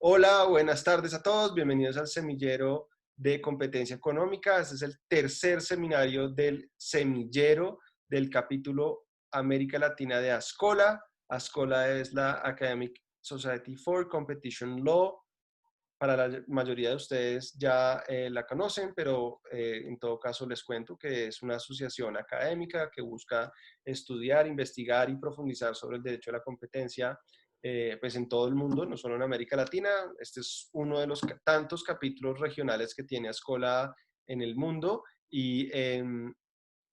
Hola, buenas tardes a todos. Bienvenidos al semillero de competencia económica. Este es el tercer seminario del semillero del capítulo América Latina de ASCOLA. ASCOLA es la Academic Society for Competition Law. Para la mayoría de ustedes ya la conocen, pero en todo caso les cuento que es una asociación académica que busca estudiar, investigar y profundizar sobre el derecho a la competencia pues en todo el mundo, no solo en América Latina. Este es uno de los tantos capítulos regionales que tiene ASCOLA en el mundo y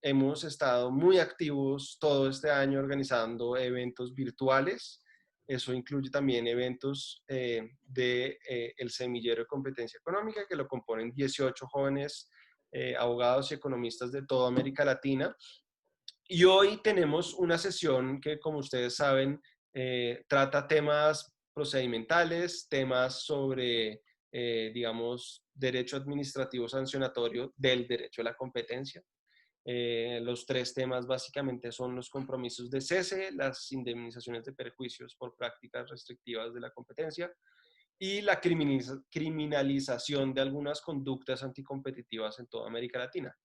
hemos estado muy activos todo este año organizando eventos virtuales. Eso incluye también eventos el semillero de competencia económica, que lo componen 18 jóvenes abogados y economistas de toda América Latina. Y hoy tenemos una sesión que, como ustedes saben, trata temas procedimentales, temas sobre, digamos, derecho administrativo sancionatorio del derecho a la competencia. Los tres temas básicamente son los compromisos de cese, las indemnizaciones de perjuicios por prácticas restrictivas de la competencia y la criminalización de algunas conductas anticompetitivas en toda América Latina.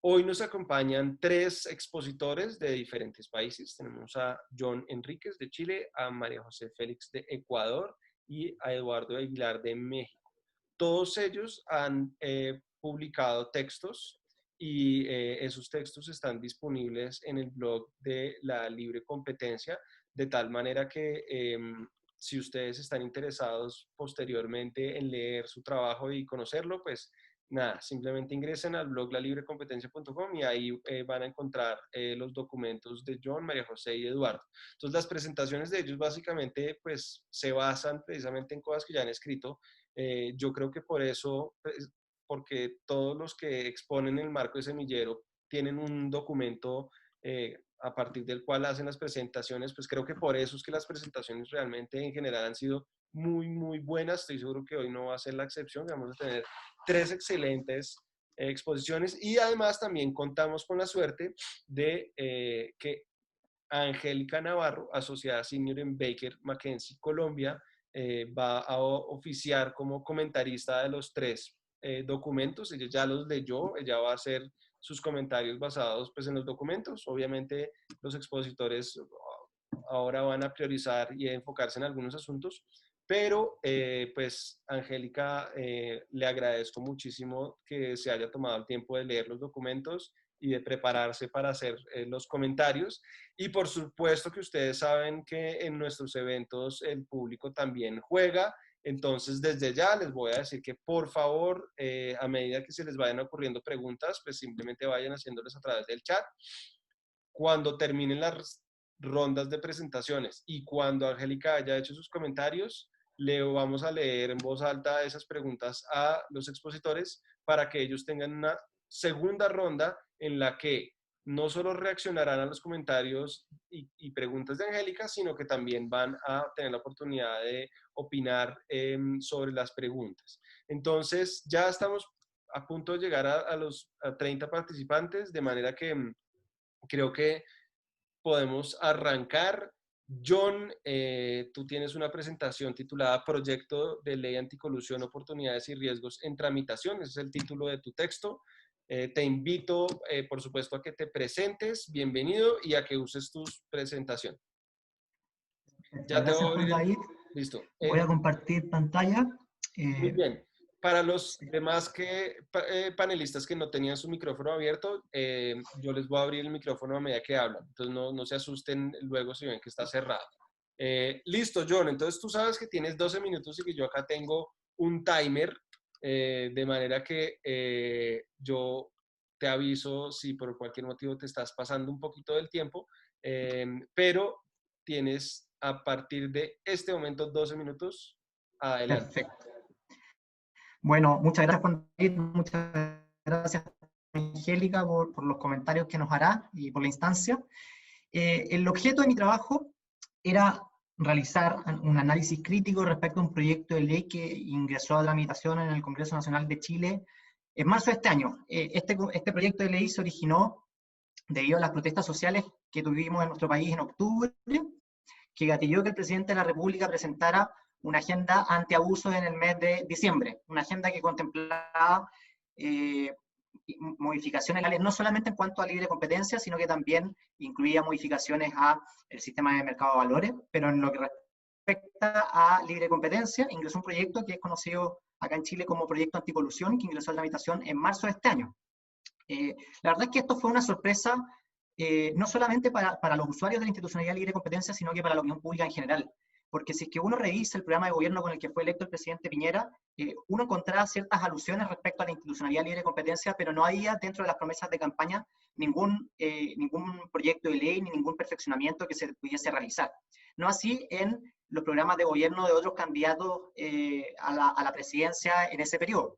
Hoy nos acompañan tres expositores de diferentes países. Tenemos a John Enríquez de Chile, a María José Félix de Ecuador y a Eduardo Aguilar de México. Todos ellos han publicado textos y esos textos están disponibles en el blog de la Libre Competencia, de tal manera que si ustedes están interesados posteriormente en leer su trabajo y conocerlo, pues nada, simplemente ingresen al blog lalibrecompetencia.com y ahí van a encontrar los documentos de John, María José y Eduardo. Entonces las presentaciones de ellos básicamente pues se basan precisamente en cosas que ya han escrito. Yo creo que por eso, pues, porque todos los que exponen el marco de semillero tienen un documento a partir del cual hacen las presentaciones, pues creo que por eso es que las presentaciones realmente en general han sido muy, muy buenas. Estoy seguro que hoy no va a ser la excepción, vamos a tener tres excelentes exposiciones y además también contamos con la suerte de que Angélica Navarro, asociada senior en Baker McKenzie Colombia, va a oficiar como comentarista de los tres documentos. Ella ya los leyó, ella va a hacer sus comentarios basados pues, en los documentos. Obviamente los expositores ahora van a priorizar y enfocarse en algunos asuntos, pero pues Angélica, le agradezco muchísimo que se haya tomado el tiempo de leer los documentos y de prepararse para hacer los comentarios. Y por supuesto que ustedes saben que en nuestros eventos el público también juega. Entonces, desde ya les voy a decir que por favor, a medida que se les vayan ocurriendo preguntas, pues simplemente vayan haciéndoles a través del chat. Cuando terminen las rondas de presentaciones y cuando Angélica haya hecho sus comentarios, le vamos a leer en voz alta esas preguntas a los expositores para que ellos tengan una segunda ronda en la que no solo reaccionarán a los comentarios y preguntas de Angélica, sino que también van a tener la oportunidad de opinar sobre las preguntas. Entonces, ya estamos a punto de llegar a los 30 participantes, de manera que creo que podemos arrancar. John, tú tienes una presentación titulada Proyecto de Ley Anticolusión, Oportunidades y Riesgos en Tramitación. Ese es el título de tu texto. Te invito, por supuesto, a que te presentes. Bienvenido y a que uses tu presentación. Ya te voy Gracias, a Juan abrir. David. Listo. Voy a compartir pantalla. Muy bien. Para los demás panelistas que no tenían su micrófono abierto, yo les voy a abrir el micrófono a medida que hablan. Entonces no se asusten luego si ven que está cerrado. Listo, John. Entonces tú sabes que tienes 12 minutos y que yo acá tengo un timer, de manera que yo te aviso si por cualquier motivo te estás pasando un poquito del tiempo, pero tienes a partir de este momento 12 minutos adelante. Perfecto. Bueno, muchas gracias, Juan David. Muchas gracias, Angélica, por los comentarios que nos hará y por la instancia. El objeto de mi trabajo era realizar un análisis crítico respecto a un proyecto de ley que ingresó a tramitación en el Congreso Nacional de Chile en marzo de este año. Este proyecto de ley se originó debido a las protestas sociales que tuvimos en nuestro país en octubre, que gatilló que el presidente de la República presentara una agenda antiabuso en el mes de diciembre, una agenda que contemplaba modificaciones legales no solamente en cuanto a libre competencia, sino que también incluía modificaciones al sistema de mercado de valores, pero en lo que respecta a libre competencia, ingresó un proyecto que es conocido acá en Chile como Proyecto Anticolusión, que ingresó a tramitación en marzo de este año. La verdad es que esto fue una sorpresa no solamente para los usuarios de la institucionalidad libre competencia, sino que para la opinión pública en general. Porque si es que uno revisa el programa de gobierno con el que fue electo el presidente Piñera, uno encontraba ciertas alusiones respecto a la institucionalidad libre competencia, pero no había dentro de las promesas de campaña ningún proyecto de ley ni ningún perfeccionamiento que se pudiese realizar. No así en los programas de gobierno de otros candidatos a la presidencia en ese periodo.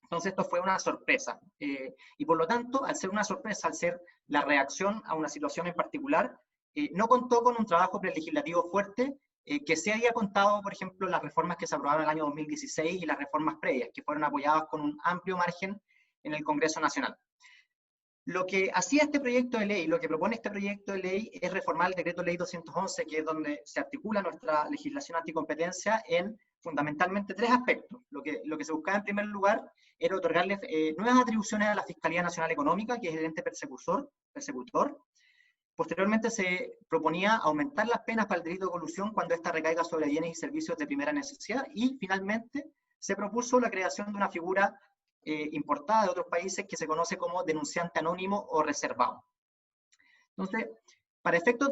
Entonces esto fue una sorpresa. Y por lo tanto, al ser una sorpresa, al ser la reacción a una situación en particular, no contó con un trabajo prelegislativo fuerte, que se había contado, por ejemplo, las reformas que se aprobaron en el año 2016 y las reformas previas, que fueron apoyadas con un amplio margen en el Congreso Nacional. Lo que hacía este proyecto de ley, lo que propone este proyecto de ley es reformar el decreto ley 211, que es donde se articula nuestra legislación anticompetencia en fundamentalmente tres aspectos. Lo que se buscaba en primer lugar era otorgarle nuevas atribuciones a la Fiscalía Nacional Económica, que es el ente persecutor. Posteriormente se proponía aumentar las penas para el delito de colusión cuando ésta recaiga sobre bienes y servicios de primera necesidad, y finalmente se propuso la creación de una figura importada de otros países que se conoce como denunciante anónimo o reservado. Entonces, para efectos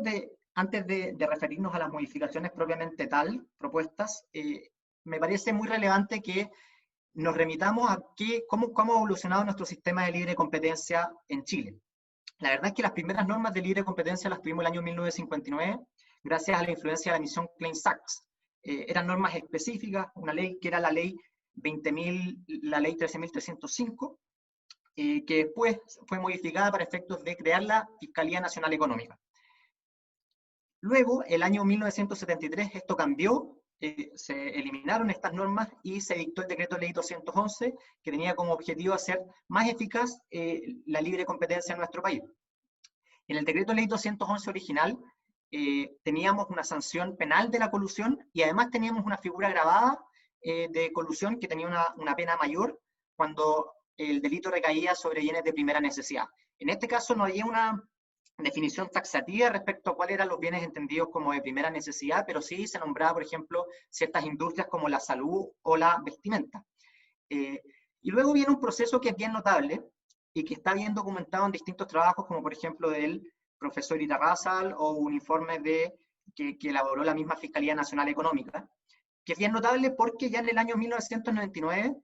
antes de referirnos a las modificaciones propiamente tal, propuestas, me parece muy relevante que nos remitamos a cómo ha evolucionado nuestro sistema de libre competencia en Chile. La verdad es que las primeras normas de libre competencia las tuvimos en el año 1959, gracias a la influencia de la misión Klein-Sachs. Eran normas específicas, una ley que era la ley 20.000, la ley 13.305, que después fue modificada para efectos de crear la Fiscalía Nacional Económica. Luego, el año 1973, esto cambió, se eliminaron estas normas y se dictó el decreto ley 211, que tenía como objetivo hacer más eficaz la libre competencia en nuestro país. En el decreto ley 211 original, teníamos una sanción penal de la colusión y además teníamos una figura agravada de colusión que tenía una pena mayor cuando el delito recaía sobre bienes de primera necesidad. En este caso no había una definición taxativa respecto a cuáles eran los bienes entendidos como de primera necesidad, pero sí se nombraba, por ejemplo, ciertas industrias como la salud o la vestimenta. Y luego viene un proceso que es bien notable y que está bien documentado en distintos trabajos, como por ejemplo del profesor Irarrázaval o un informe que elaboró la misma Fiscalía Nacional Económica, que es bien notable porque ya en el año 1999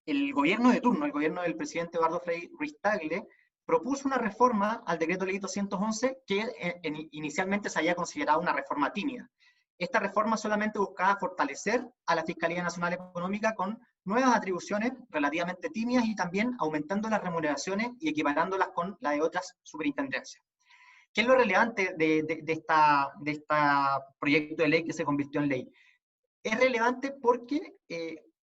el gobierno de turno, el gobierno del presidente Eduardo Frei Ruiz-Tagle, propuso una reforma al decreto ley 211 que inicialmente se había considerado una reforma tímida. Esta reforma solamente buscaba fortalecer a la Fiscalía Nacional Económica con nuevas atribuciones relativamente tímidas y también aumentando las remuneraciones y equiparándolas con la de otras superintendencias. ¿Qué es lo relevante de este proyecto de ley que se convirtió en ley? Es relevante porque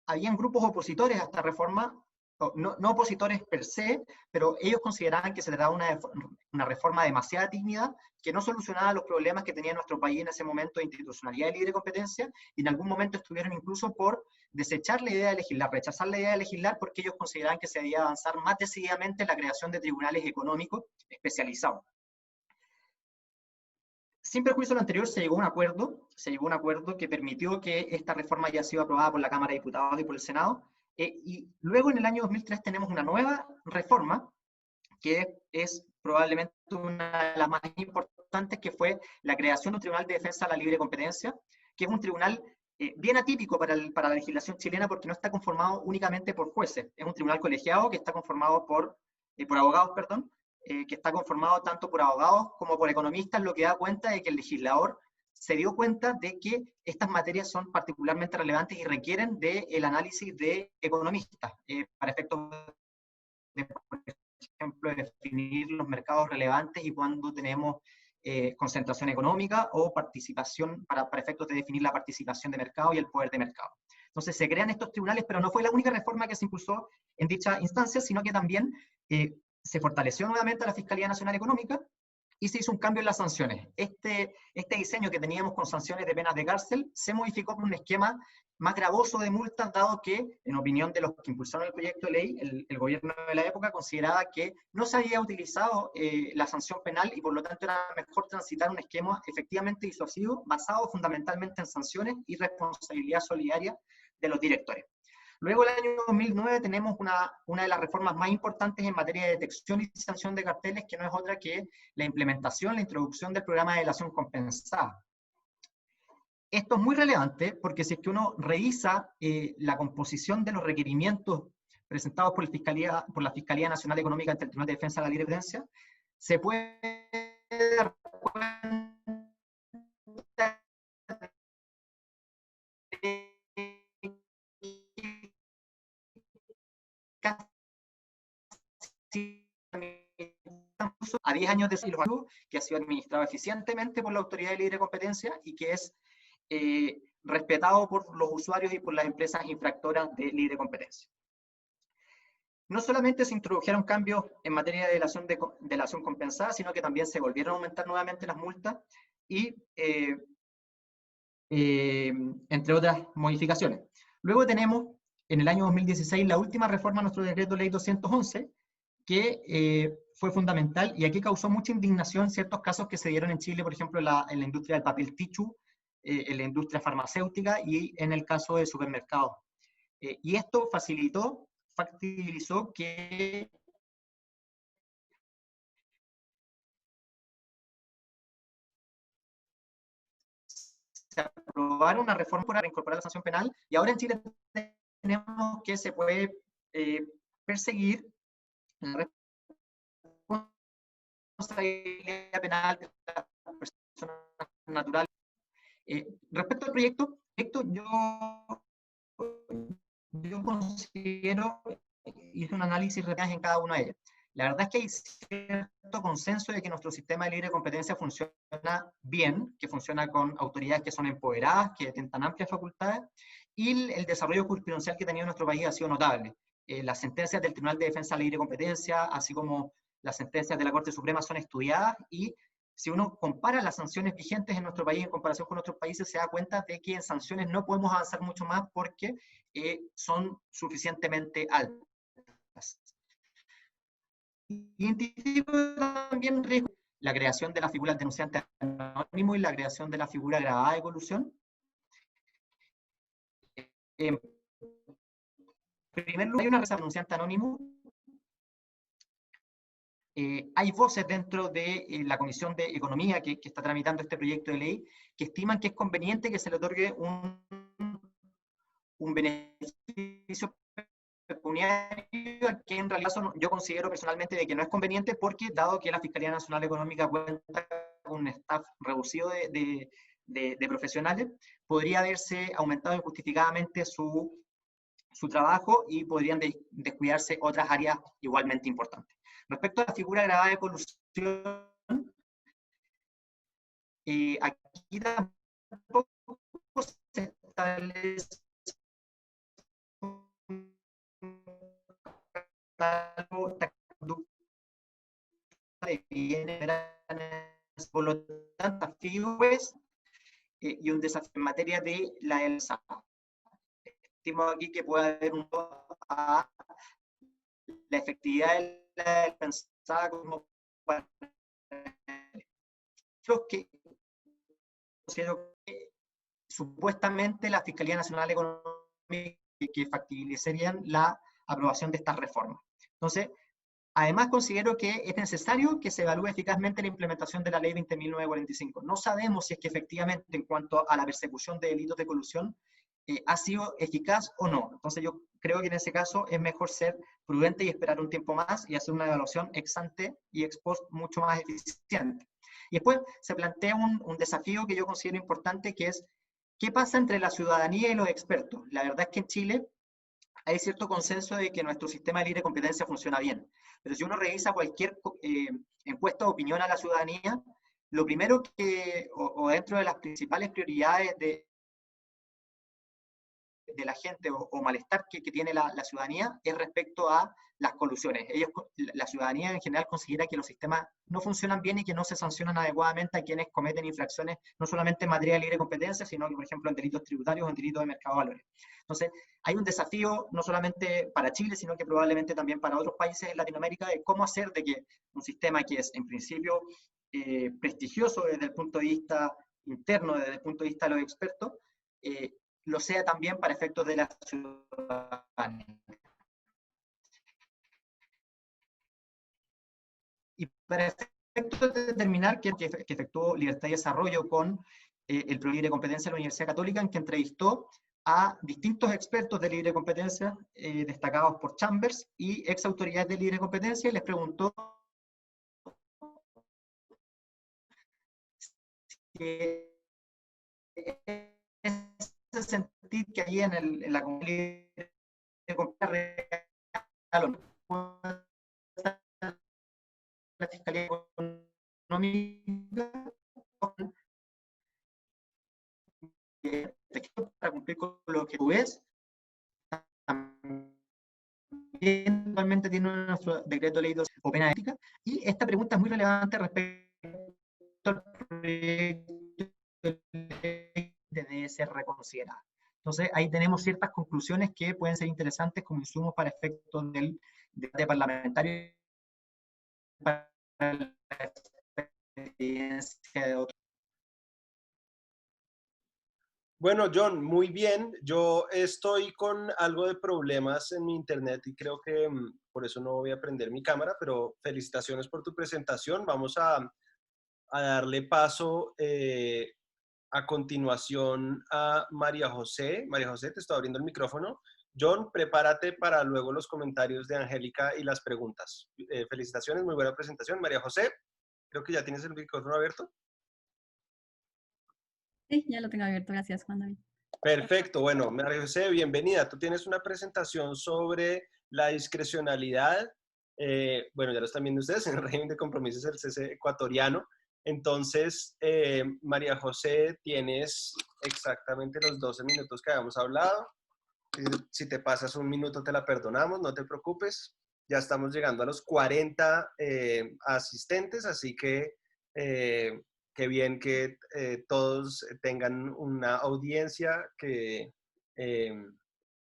habían grupos opositores a esta reforma, no opositores per se, pero ellos consideraban que se trataba de una reforma demasiado tímida, que no solucionaba los problemas que tenía nuestro país en ese momento de institucionalidad de libre competencia, y en algún momento estuvieron incluso por desechar la idea de legislar, rechazar la idea de legislar, porque ellos consideraban que se debía avanzar más decididamente en la creación de tribunales económicos especializados. Sin perjuicio de lo anterior, se llegó a un acuerdo que permitió que esta reforma haya sido aprobada por la Cámara de Diputados y por el Senado, y luego en el año 2003 tenemos una nueva reforma, que es probablemente una de las más importantes, que fue la creación de un Tribunal de Defensa de la Libre Competencia, que es un tribunal bien atípico para la legislación chilena porque no está conformado únicamente por jueces, es un tribunal colegiado que está conformado por abogados, que está conformado tanto por abogados como por economistas, lo que da cuenta de que el legislador se dio cuenta de que estas materias son particularmente relevantes y requieren del análisis de economistas, para efectos de, por ejemplo, definir los mercados relevantes y cuando tenemos concentración económica o participación, para efectos de definir la participación de mercado y el poder de mercado. Entonces se crean estos tribunales, pero no fue la única reforma que se impulsó en dicha instancia, sino que también se fortaleció nuevamente a la Fiscalía Nacional Económica y se hizo un cambio en las sanciones. Este diseño que teníamos con sanciones de penas de cárcel se modificó por un esquema más gravoso de multas, dado que, en opinión de los que impulsaron el proyecto de ley, el gobierno de la época consideraba que no se había utilizado la sanción penal y por lo tanto era mejor transitar un esquema efectivamente disuasivo basado fundamentalmente en sanciones y responsabilidad solidaria de los directores. Luego, el año 2009, tenemos una de las reformas más importantes en materia de detección y sanción de carteles, que no es otra que la implementación, la introducción del programa de delación compensada. Esto es muy relevante porque si es que uno revisa la composición de los requerimientos presentados por la Fiscalía Nacional Económica ante el Tribunal de Defensa de la Libre Competencia, se puede dar cuenta a 10 años de siglo, que ha sido administrado eficientemente por la Autoridad de Libre Competencia y que es respetado por los usuarios y por las empresas infractoras de libre competencia. No solamente se introdujeron cambios en materia de delación compensada, sino que también se volvieron a aumentar nuevamente las multas y entre otras modificaciones. Luego tenemos, en el año 2016, la última reforma a nuestro decreto ley 211, que fue fundamental y aquí causó mucha indignación ciertos casos que se dieron en Chile, por ejemplo, en la industria del papel tichu, en la industria farmacéutica y en el caso de supermercados. Y esto factibilizó que se aprobara una reforma para incorporar la sanción penal, y ahora en Chile tenemos que se puede perseguir la responsabilidad penal de las personas naturales. Respecto al proyecto, yo considero, hice un análisis en cada una de ellas. La verdad es que hay cierto consenso de que nuestro sistema de libre competencia funciona bien, que funciona con autoridades que son empoderadas, que detentan amplias facultades, y el desarrollo jurisprudencial que ha tenido nuestro país ha sido notable. Las sentencias del Tribunal de Defensa de la Libre Competencia, así como las sentencias de la Corte Suprema, son estudiadas, y si uno compara las sanciones vigentes en nuestro país en comparación con otros países, se da cuenta de que en sanciones no podemos avanzar mucho más porque son suficientemente altas. Identifico también riesgo, la creación de la figura del denunciante anónimo y la creación de la figura agravada de colusión. En primer lugar, hay una denunciante anónimo. Hay voces dentro de la Comisión de Economía que está tramitando este proyecto de ley que estiman que es conveniente que se le otorgue un beneficio pecuniario, que en realidad yo considero personalmente de que no es conveniente, porque dado que la Fiscalía Nacional Económica cuenta con un staff reducido de profesionales, podría haberse aumentado injustificadamente su trabajo y podrían descuidarse otras áreas igualmente importantes. Respecto a la figura agravada de colusión, aquí tampoco se establece de bienes, por lo tanto, figuras y un desafío en materia de la ELSA. Estimo aquí que puede haber un a la efectividad de la pensada como para los que considero que supuestamente la Fiscalía Nacional Económica que facilitarían la aprobación de estas reformas. Entonces, además considero que es necesario que se evalúe eficazmente la implementación de la ley 20.945. No sabemos si es que efectivamente en cuanto a la persecución de delitos de colusión ha sido eficaz o no. Entonces yo creo que en ese caso es mejor ser prudente y esperar un tiempo más y hacer una evaluación ex ante y ex post mucho más eficiente. Y después se plantea un desafío que yo considero importante, que es ¿qué pasa entre la ciudadanía y los expertos? La verdad es que en Chile hay cierto consenso de que nuestro sistema de libre competencia funciona bien, pero si uno revisa cualquier encuesta de opinión a la ciudadanía, lo primero o dentro de las principales prioridades de la gente o malestar que tiene la ciudadanía es respecto a las colusiones. La ciudadanía en general considera que los sistemas no funcionan bien y que no se sancionan adecuadamente a quienes cometen infracciones, no solamente en materia de libre competencia, sino que, por ejemplo, en delitos tributarios o en delitos de mercado de valores. Entonces, hay un desafío no solamente para Chile, sino que probablemente también para otros países en Latinoamérica, de cómo hacer de que un sistema que es, en principio, prestigioso desde el punto de vista interno, desde el punto de vista de los expertos, lo sea también para efectos de la ciudadanía. Y para efectos de determinar que efectuó Libertad y Desarrollo con el Pro Libre Competencia de la Universidad Católica, en que entrevistó a distintos expertos de libre competencia, destacados por Chambers y ex autoridades de libre competencia, y les preguntó si ese sentir que hay en la comunidad de competencia real o no, la Fiscalía Económica para cumplir con lo que tú ves. También actualmente tiene nuestro decreto de ley o pena ética, y esta pregunta es muy relevante respecto al proyecto de ley que debe ser reconsiderada. Entonces, ahí tenemos ciertas conclusiones que pueden ser interesantes como insumos para efectos del debate parlamentario, para la experiencia de otros. Bueno, John, muy bien. Yo estoy con algo de problemas en mi internet y creo que por eso no voy a prender mi cámara, pero felicitaciones por tu presentación. Vamos a darle paso a continuación a María José. María José, te estoy abriendo el micrófono. John, prepárate para luego los comentarios de Angélica y las preguntas. Felicitaciones, muy buena presentación. María José, creo que ya tienes el micrófono abierto. Sí, ya lo tengo abierto. Gracias, Juan David. Perfecto. Bueno, María José, bienvenida. Tú tienes una presentación sobre la discrecionalidad. Bueno, ya lo están viendo ustedes en el régimen de compromisos del CC ecuatoriano. Entonces, María José, tienes exactamente los 12 minutos que habíamos hablado. Si te pasas un minuto, te la perdonamos, no te preocupes. Ya estamos llegando a los 40 asistentes, así que qué bien que todos tengan una audiencia que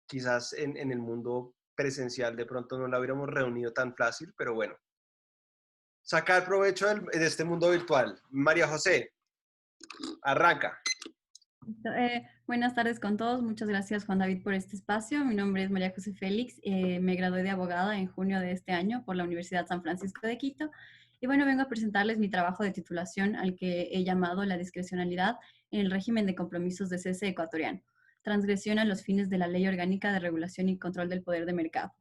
quizás en el mundo presencial de pronto no la hubiéramos reunido tan fácil, pero bueno. Sacar provecho de este mundo virtual. María José, arranca. Buenas tardes con todos. Muchas gracias, Juan David, por este espacio. Mi nombre es María José Félix. Me gradué de abogada en junio de este año por la Universidad San Francisco de Quito. Y bueno, vengo a presentarles mi trabajo de titulación al que he llamado La discrecionalidad en el régimen de compromisos de cese ecuatoriano. Transgresión a los fines de la Ley Orgánica de Regulación y Control del Poder de Mercado.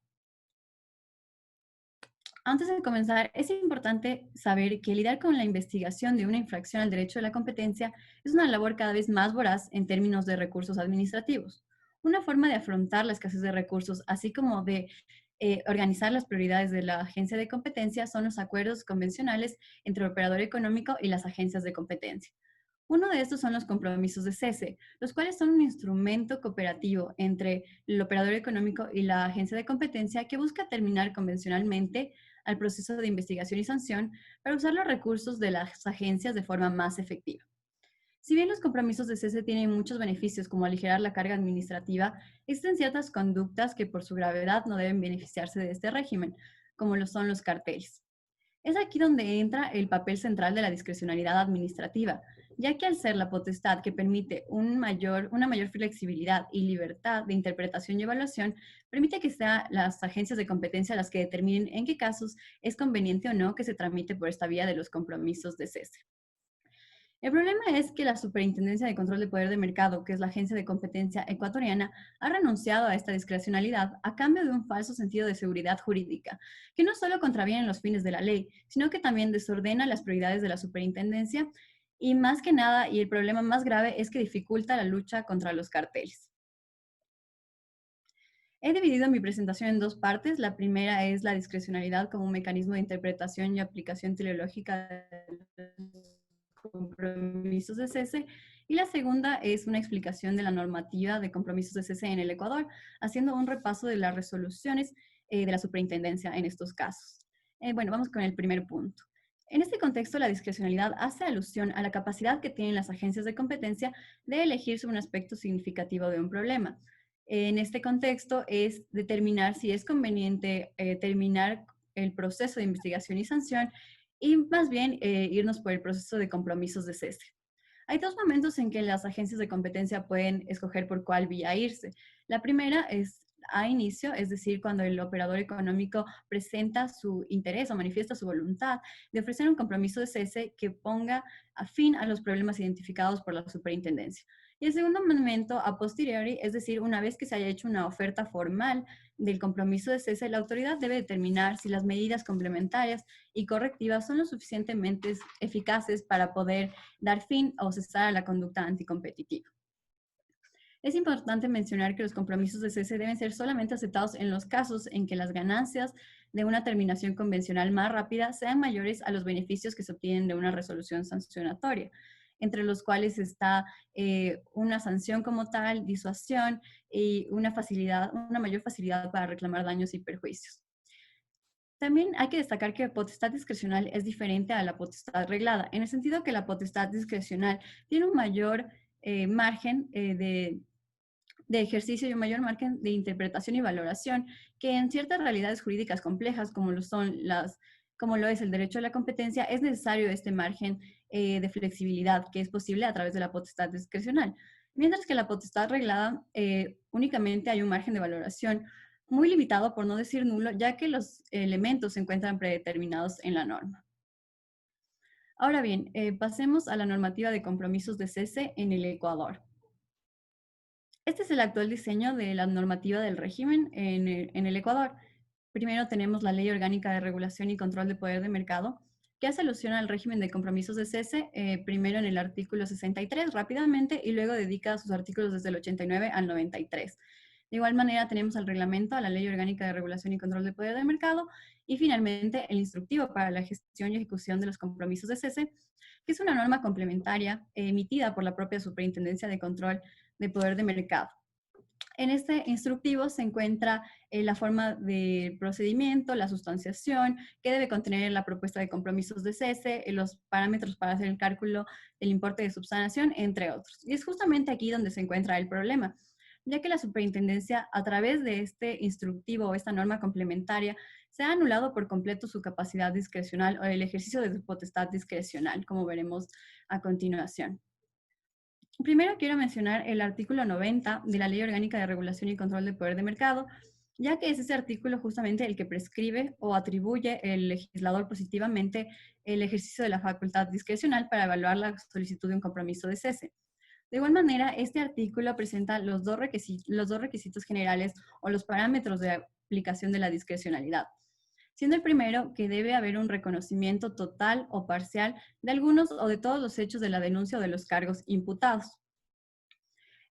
Antes de comenzar, es importante saber que lidiar con la investigación de una infracción al derecho de la competencia es una labor cada vez más voraz en términos de recursos administrativos. Una forma de afrontar la escasez de recursos, así como de organizar las prioridades de la agencia de competencia, son los acuerdos convencionales entre el operador económico y las agencias de competencia. Uno de estos son los compromisos de cese, los cuales son un instrumento cooperativo entre el operador económico y la agencia de competencia que busca terminar convencionalmente al proceso de investigación y sanción para usar los recursos de las agencias de forma más efectiva. Si bien los compromisos de cese tienen muchos beneficios como aligerar la carga administrativa, existen ciertas conductas que por su gravedad no deben beneficiarse de este régimen, como lo son los carteles. Es aquí donde entra el papel central de la discrecionalidad administrativa, ya que al ser la potestad que permite una mayor flexibilidad y libertad de interpretación y evaluación, permite que sean las agencias de competencia las que determinen en qué casos es conveniente o no que se tramite por esta vía de los compromisos de cese. El problema es que la Superintendencia de Control de Poder de Mercado, que es la agencia de competencia ecuatoriana, ha renunciado a esta discrecionalidad a cambio de un falso sentido de seguridad jurídica, que no solo contraviene los fines de la ley, sino que también desordena las prioridades de la superintendencia y más que nada, y el problema más grave, es que dificulta la lucha contra los carteles. He dividido mi presentación en dos partes. La primera es la discrecionalidad como un mecanismo de interpretación y aplicación teleológica de los compromisos de cese, y la segunda es una explicación de la normativa de compromisos de cese en el Ecuador, haciendo un repaso de las resoluciones de la superintendencia en estos casos. Bueno, vamos con el primer punto. En este contexto, la discrecionalidad hace alusión a la capacidad que tienen las agencias de competencia de elegir sobre un aspecto significativo de un problema. En este contexto es determinar si es conveniente terminar el proceso de investigación y sanción y más bien irnos por el proceso de compromisos de cese. Hay dos momentos en que las agencias de competencia pueden escoger por cuál vía irse. La primera es a inicio, es decir, cuando el operador económico presenta su interés o manifiesta su voluntad de ofrecer un compromiso de cese que ponga a fin a los problemas identificados por la superintendencia. Y el segundo momento, a posteriori, es decir, una vez que se haya hecho una oferta formal del compromiso de cese, la autoridad debe determinar si las medidas complementarias y correctivas son lo suficientemente eficaces para poder dar fin o cesar a la conducta anticompetitiva. Es importante mencionar que los compromisos de cese deben ser solamente aceptados en los casos en que las ganancias de una terminación convencional más rápida sean mayores a los beneficios que se obtienen de una resolución sancionatoria, entre los cuales está una sanción como tal, disuasión y una mayor facilidad para reclamar daños y perjuicios. También hay que destacar que la potestad discrecional es diferente a la potestad reglada, en el sentido que la potestad discrecional tiene un mayor margen de ejercicio y un mayor margen de interpretación y valoración que en ciertas realidades jurídicas complejas como lo es el derecho a la competencia, es necesario este margen de flexibilidad que es posible a través de la potestad discrecional. Mientras que la potestad reglada únicamente hay un margen de valoración muy limitado, por no decir nulo, ya que los elementos se encuentran predeterminados en la norma. Ahora bien, pasemos a la normativa de compromisos de cese en el Ecuador. Este es el actual diseño de la normativa del régimen en el Ecuador. Primero tenemos la Ley Orgánica de Regulación y Control de Poder de Mercado, que hace alusión al régimen de compromisos de cese, primero en el artículo 63 rápidamente y luego dedica sus artículos desde el 89 al 93. De igual manera tenemos el reglamento a la Ley Orgánica de Regulación y Control de Poder de Mercado y finalmente el instructivo para la gestión y ejecución de los compromisos de cese, que es una norma complementaria emitida por la propia Superintendencia de Control de Poder de Mercado. En este instructivo se encuentra la forma de procedimiento, la sustanciación, que debe contener la propuesta de compromisos de cese, los parámetros para hacer el cálculo del importe de subsanación, entre otros. Y es justamente aquí donde se encuentra el problema, ya que la superintendencia, a través de este instructivo o esta norma complementaria, se ha anulado por completo su capacidad discrecional o el ejercicio de su potestad discrecional, como veremos a continuación. Primero quiero mencionar el artículo 90 de la Ley Orgánica de Regulación y Control de Poder de Mercado, ya que es ese artículo justamente el que prescribe o atribuye el legislador positivamente el ejercicio de la facultad discrecional para evaluar la solicitud de un compromiso de cese. De igual manera, este artículo presenta los dos requisitos generales o los parámetros de aplicación de la discrecionalidad, siendo el primero que debe haber un reconocimiento total o parcial de algunos o de todos los hechos de la denuncia o de los cargos imputados.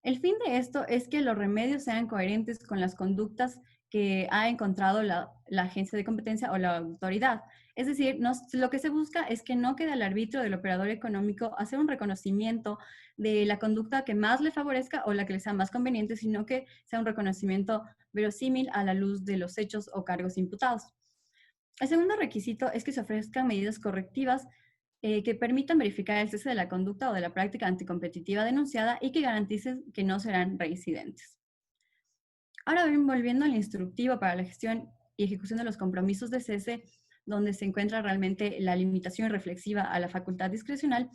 El fin de esto es que los remedios sean coherentes con las conductas que ha encontrado la agencia de competencia o la autoridad. Es decir, lo que se busca es que no quede al arbitrio del operador económico hacer un reconocimiento de la conducta que más le favorezca o la que le sea más conveniente, sino que sea un reconocimiento verosímil a la luz de los hechos o cargos imputados. El segundo requisito es que se ofrezcan medidas correctivas que permitan verificar el cese de la conducta o de la práctica anticompetitiva denunciada y que garanticen que no serán reincidentes. Ahora bien, volviendo al instructivo para la gestión y ejecución de los compromisos de cese, donde se encuentra realmente la limitación reflexiva a la facultad discrecional,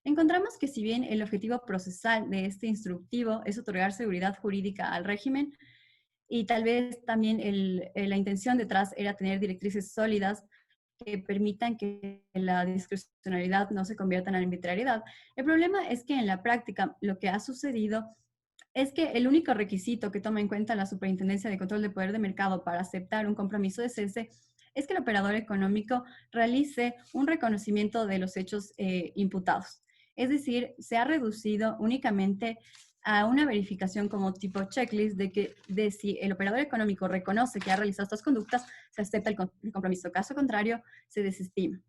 encontramos que si bien el objetivo procesal de este instructivo es otorgar seguridad jurídica al régimen, y tal vez también la intención detrás era tener directrices sólidas que permitan que la discrecionalidad no se convierta en arbitrariedad. El problema es que en la práctica lo que ha sucedido es que el único requisito que toma en cuenta la Superintendencia de Control de Poder de Mercado para aceptar un compromiso de cese es que el operador económico realice un reconocimiento de los hechos imputados. Es decir, se ha reducido únicamente a una verificación como tipo checklist de si el operador económico reconoce que ha realizado estas conductas, se acepta el compromiso. Caso contrario, se desestima.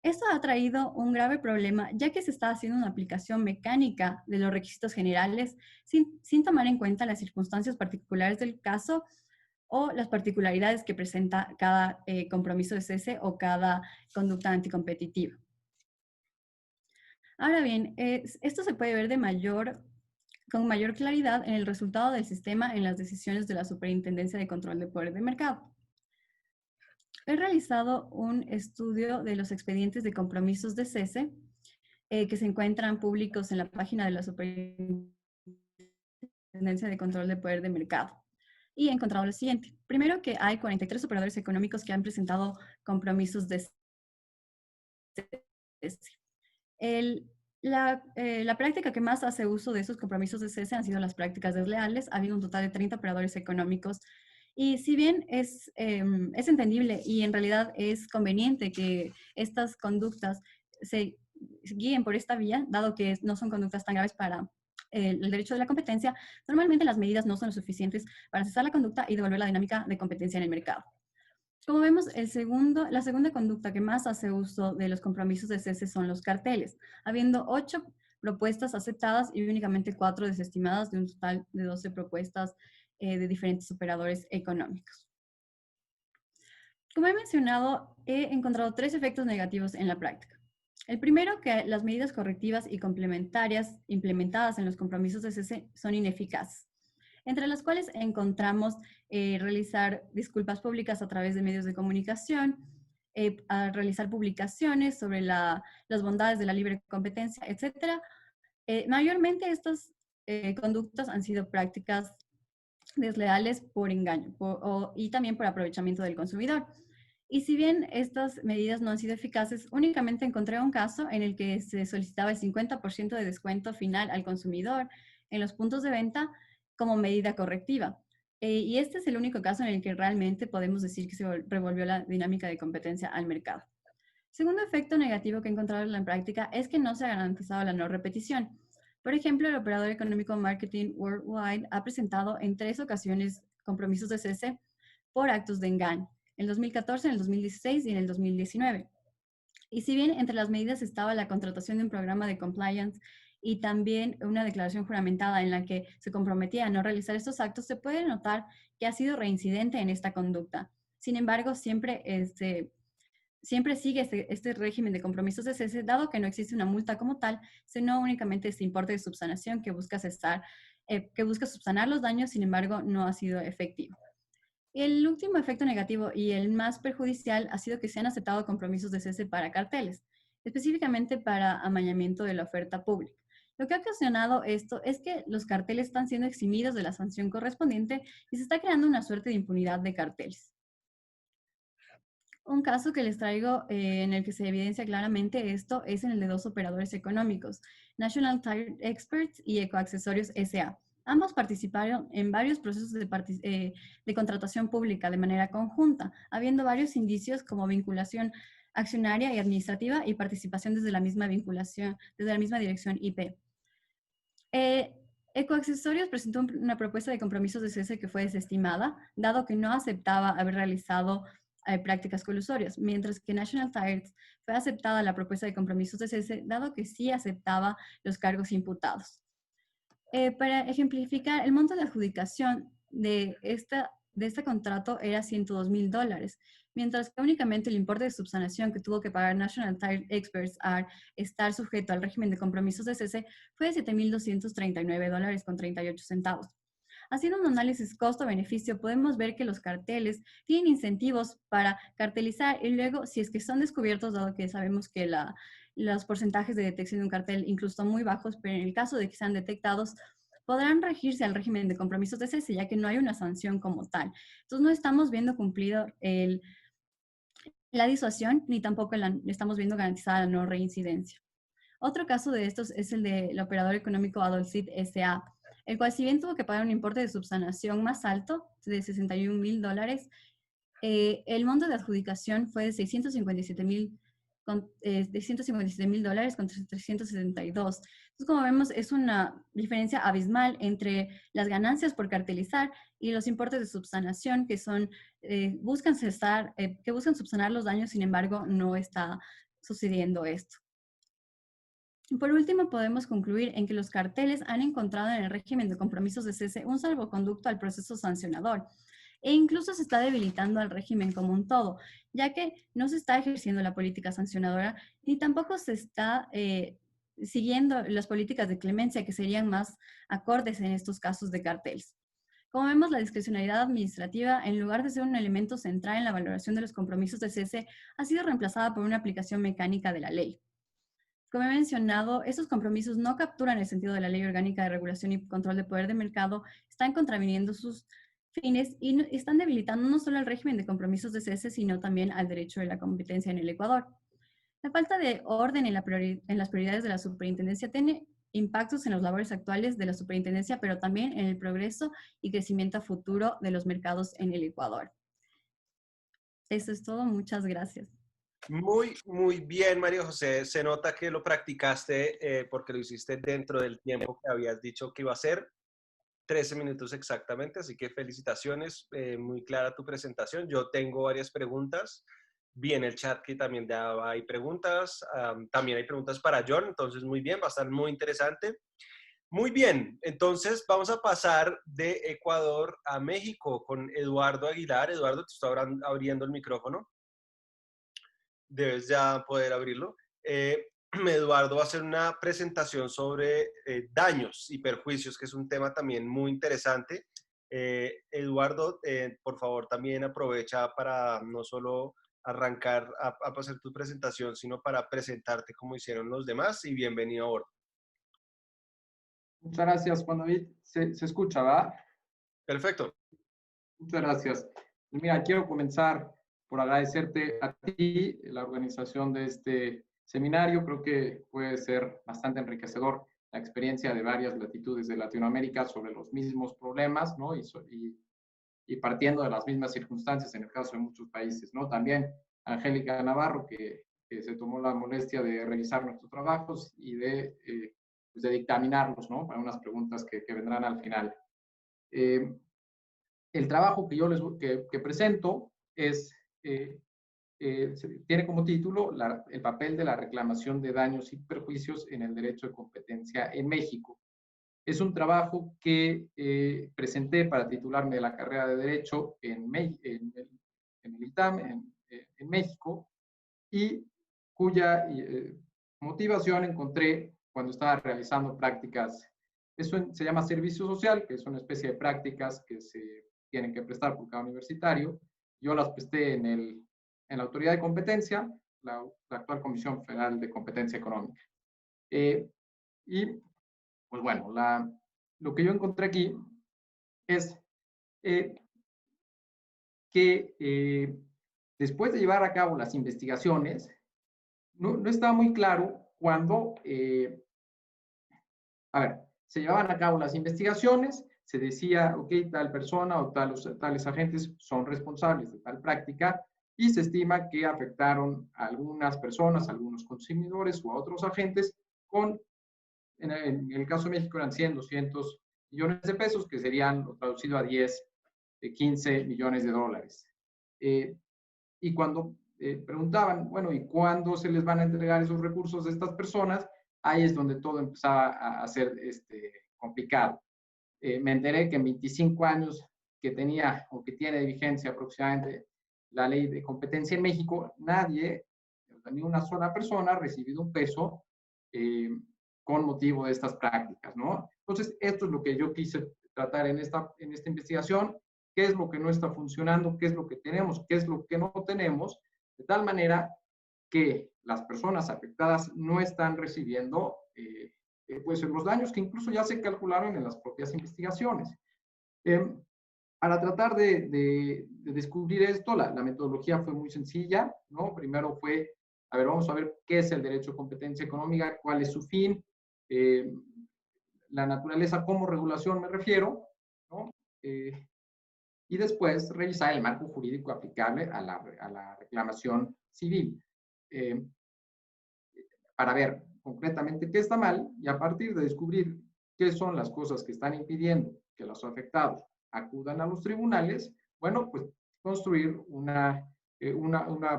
Esto ha traído un grave problema, ya que se está haciendo una aplicación mecánica de los requisitos generales sin tomar en cuenta las circunstancias particulares del caso o las particularidades que presenta cada compromiso de cese o cada conducta anticompetitiva. Ahora bien, esto se puede ver con mayor claridad en el resultado del sistema en las decisiones de la Superintendencia de Control de Poder de Mercado. He realizado un estudio de los expedientes de compromisos de cese que se encuentran públicos en la página de la Superintendencia de Control de Poder de Mercado. Y he encontrado lo siguiente. Primero, que hay 43 operadores económicos que han presentado compromisos de cese. La práctica que más hace uso de esos compromisos de cese han sido las prácticas desleales. Ha habido un total de 30 operadores económicos. Y si bien es entendible y en realidad es conveniente que estas conductas se guíen por esta vía, dado que no son conductas tan graves para el derecho de la competencia, normalmente las medidas no son lo suficientes para cesar la conducta y devolver la dinámica de competencia en el mercado. Como vemos, la segunda conducta que más hace uso de los compromisos de cese son los carteles, habiendo 8 propuestas aceptadas y únicamente 4 desestimadas de un total de 12 propuestas de diferentes operadores económicos. Como he mencionado, he encontrado 3 efectos negativos en la práctica. El primero, que las medidas correctivas y complementarias implementadas en los compromisos de cese son ineficaces, entre las cuales encontramos realizar disculpas públicas a través de medios de comunicación, a realizar publicaciones sobre las bondades de la libre competencia, etc. Mayormente estas conductas han sido prácticas desleales por engaño y también por aprovechamiento del consumidor. Y si bien estas medidas no han sido eficaces, únicamente encontré un caso en el que se solicitaba el 50% de descuento final al consumidor en los puntos de venta como medida correctiva. Y este es el único caso en el que realmente podemos decir que se revolvió la dinámica de competencia al mercado. Segundo efecto negativo que he encontrado en la práctica es que no se ha garantizado la no repetición. Por ejemplo, el operador económico Marketing Worldwide ha presentado en 3 ocasiones compromisos de cese por actos de engaño, en el 2014, en el 2016 y en el 2019. Y si bien entre las medidas estaba la contratación de un programa de compliance y también una declaración juramentada en la que se comprometía a no realizar estos actos, se puede notar que ha sido reincidente en esta conducta. Sin embargo, siempre sigue este régimen de compromisos de cese, dado que no existe una multa como tal, sino únicamente este importe de subsanación que busca subsanar los daños, sin embargo, no ha sido efectivo. El último efecto negativo y el más perjudicial ha sido que se han aceptado compromisos de cese para carteles, específicamente para amañamiento de la oferta pública. Lo que ha ocasionado esto es que los carteles están siendo eximidos de la sanción correspondiente y se está creando una suerte de impunidad de carteles. Un caso que les traigo en el que se evidencia claramente esto es en el de 2 operadores económicos, National Tire Experts y Ecoaccesorios S.A. Ambos participaron en varios procesos de contratación pública de manera conjunta, habiendo varios indicios como vinculación accionaria y administrativa y participación desde la misma dirección IP. Ecoaccesorios presentó una propuesta de compromisos de cese que fue desestimada, dado que no aceptaba haber realizado prácticas colusorias, mientras que National Tires fue aceptada la propuesta de compromisos de cese, dado que sí aceptaba los cargos imputados. Para ejemplificar, el monto de adjudicación de este contrato era $102,000, mientras que únicamente el importe de subsanación que tuvo que pagar National Tire Experts a estar sujeto al régimen de compromisos de cese fue de $7,239,38. Haciendo un análisis costo-beneficio, podemos ver que los carteles tienen incentivos para cartelizar y luego, si es que son descubiertos, dado que sabemos que los porcentajes de detección de un cartel incluso son muy bajos, pero en el caso de que sean detectados, podrán regirse al régimen de compromisos de cese, ya que no hay una sanción como tal. Entonces, no estamos viendo cumplido la disuasión, ni tampoco estamos viendo garantizada la no reincidencia. Otro caso de estos es el del operador económico Adolcid S.A., el cual, si bien tuvo que pagar un importe de subsanación más alto, de $61,000, el monto de adjudicación fue de $657,000 con $372. Entonces, como vemos, es una diferencia abismal entre las ganancias por cartelizar y los importes de subsanación que buscan subsanar los daños, sin embargo, no está sucediendo esto. Por último, podemos concluir en que los carteles han encontrado en el régimen de compromisos de cese un salvoconducto al proceso sancionador. e incluso se está debilitando al régimen como un todo, ya que no se está ejerciendo la política sancionadora ni tampoco se está siguiendo las políticas de clemencia que serían más acordes en estos casos de carteles. Como vemos, la discrecionalidad administrativa, en lugar de ser un elemento central en la valoración de los compromisos de cese, ha sido reemplazada por una aplicación mecánica de la ley. Como he mencionado, esos compromisos no capturan el sentido de la Ley Orgánica de Regulación y Control de Poder de Mercado, están contraviniendo sus fines y están debilitando no solo al régimen de compromisos de cese, sino también al derecho de la competencia en el Ecuador. La falta de orden en las prioridades de la superintendencia tiene impactos en las labores actuales de la superintendencia, pero también en el progreso y crecimiento a futuro de los mercados en el Ecuador. Eso es todo. Muchas gracias. Muy bien, María José. Se nota que lo practicaste porque lo hiciste dentro del tiempo que habías dicho que iba a ser, 13 minutos exactamente, así que felicitaciones, muy clara tu presentación. Yo tengo varias preguntas. Vi en el chat que también hay preguntas, también hay preguntas para John, entonces muy bien, va a estar muy interesante. Muy bien, entonces vamos a pasar de Ecuador a México con Eduardo Aguilar. Eduardo, te estoy abriendo el micrófono. Debes ya poder abrirlo. Eduardo va a hacer una presentación sobre daños y perjuicios, que es un tema también muy interesante. Eduardo, por favor, también aprovecha para no solo arrancar a hacer tu presentación, sino para presentarte como hicieron los demás, y bienvenido a bordo. Muchas gracias, Juan David. Se escucha, ¿va? Perfecto. Muchas gracias. Y mira, quiero comenzar por agradecerte a ti la organización de este seminario. Creo que puede ser bastante enriquecedor la experiencia de varias latitudes de Latinoamérica sobre los mismos problemas, ¿no? Y partiendo de las mismas circunstancias en el caso de muchos países, ¿no? También Angélica Navarro, que se tomó la molestia de revisar nuestros trabajos y de dictaminarlos, ¿no? Para unas preguntas que vendrán al final. El trabajo que yo que presento tiene como título el papel de la reclamación de daños y perjuicios en el derecho de competencia en México. Es un trabajo que presenté para titularme de la carrera de Derecho en el ITAM, en México, y cuya motivación encontré cuando estaba realizando prácticas. Eso se llama servicio social, que es una especie de prácticas que se tienen que prestar por cada universitario. Yo las presté en la Autoridad de Competencia, la actual Comisión Federal de Competencia Económica. Y, pues bueno, lo que yo encontré aquí es que después de llevar a cabo las investigaciones, no estaba muy claro cuando, se llevaban a cabo las investigaciones, se decía, ok, tal persona o tales agentes son responsables de tal práctica y se estima que afectaron a algunas personas, a algunos consumidores o a otros agentes en el caso de México eran 100, 200 millones de pesos, que serían, traducido a 10, 15 millones de dólares. Y cuando preguntaban, bueno, ¿y cuándo se les van a entregar esos recursos a estas personas? Ahí es donde todo empezaba a ser complicado. Me enteré que en 25 años que tenía o que tiene de vigencia aproximadamente la ley de competencia en México, nadie, ni una sola persona, ha recibido un peso con motivo de estas prácticas, ¿no? Entonces, esto es lo que yo quise tratar en esta investigación. ¿Qué es lo que no está funcionando? ¿Qué es lo que tenemos? ¿Qué es lo que no tenemos? De tal manera que las personas afectadas no están recibiendo pues los daños que incluso ya se calcularon en las propias investigaciones. Para tratar de descubrir esto, la metodología fue muy sencilla, ¿no? Primero fue, vamos a ver qué es el derecho de competencia económica, cuál es su fin, la naturaleza como regulación me refiero, ¿no? Y después revisar el marco jurídico aplicable a la reclamación civil, para ver concretamente qué está mal y a partir de descubrir qué son las cosas que están impidiendo que los afectados acudan a los tribunales, bueno, pues construir una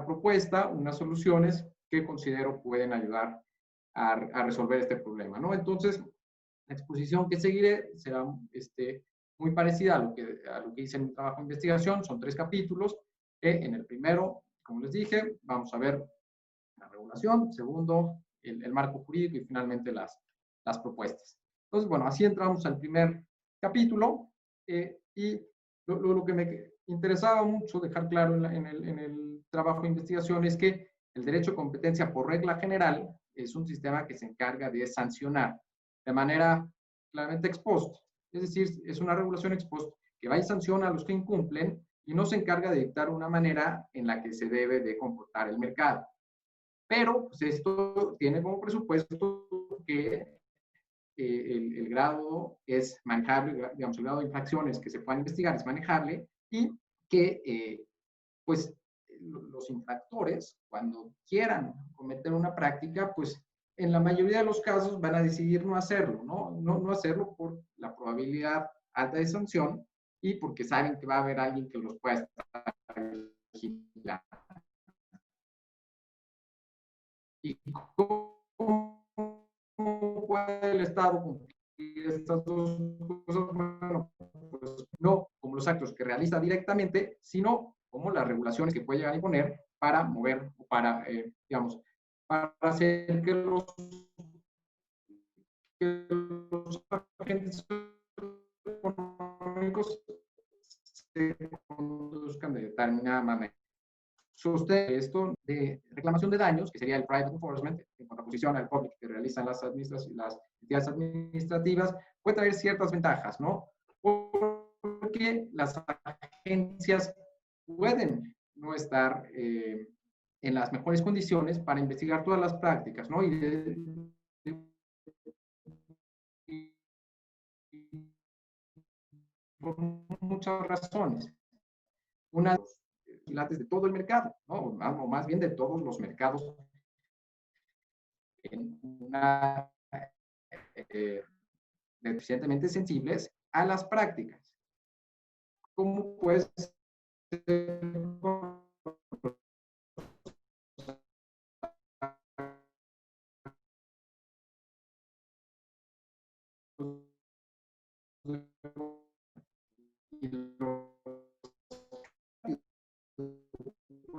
propuesta, unas soluciones que considero pueden ayudar a resolver este problema, ¿no? Entonces, la exposición que seguiré será muy parecida a lo que hice en mi trabajo de investigación. Son 3 capítulos. En el primero, como les dije, vamos a ver la regulación. Segundo, el marco jurídico y finalmente las propuestas. Entonces, bueno, así entramos al primer capítulo. Y lo que me interesaba mucho dejar claro en el trabajo de investigación es que el derecho de competencia, por regla general, es un sistema que se encarga de sancionar de manera claramente ex post. Es decir, es una regulación ex post que va y sanciona a los que incumplen y no se encarga de dictar una manera en la que se debe de comportar el mercado. Pero pues, esto tiene como presupuesto que el grado es manejable, digamos, el grado de infracciones que se puedan investigar es manejable y que, pues, los infractores, cuando quieran cometer una práctica, pues, en la mayoría de los casos van a decidir no hacerlo, no hacerlo por la probabilidad alta de sanción y porque saben que va a haber alguien que los pueda estar vigilando. ¿Y cómo puede el Estado cumplir estas dos cosas? Bueno, pues no como los actos que realiza directamente, sino como las regulaciones que puede llegar a imponer para mover, para, digamos, para hacer que los agentes económicos se conduzcan de determinada manera. Sostiene esto de reclamación de daños, que sería el private enforcement, en contraposición al public que realizan las entidades administrativas, puede traer ciertas ventajas, ¿no? Porque las agencias pueden no estar en las mejores condiciones para investigar todas las prácticas, ¿no? Por muchas razones. Una de los vigilantes de todo el mercado, ¿no? O más bien de todos los mercados en una, deficientemente sensibles a las prácticas. ¿Cómo puede ser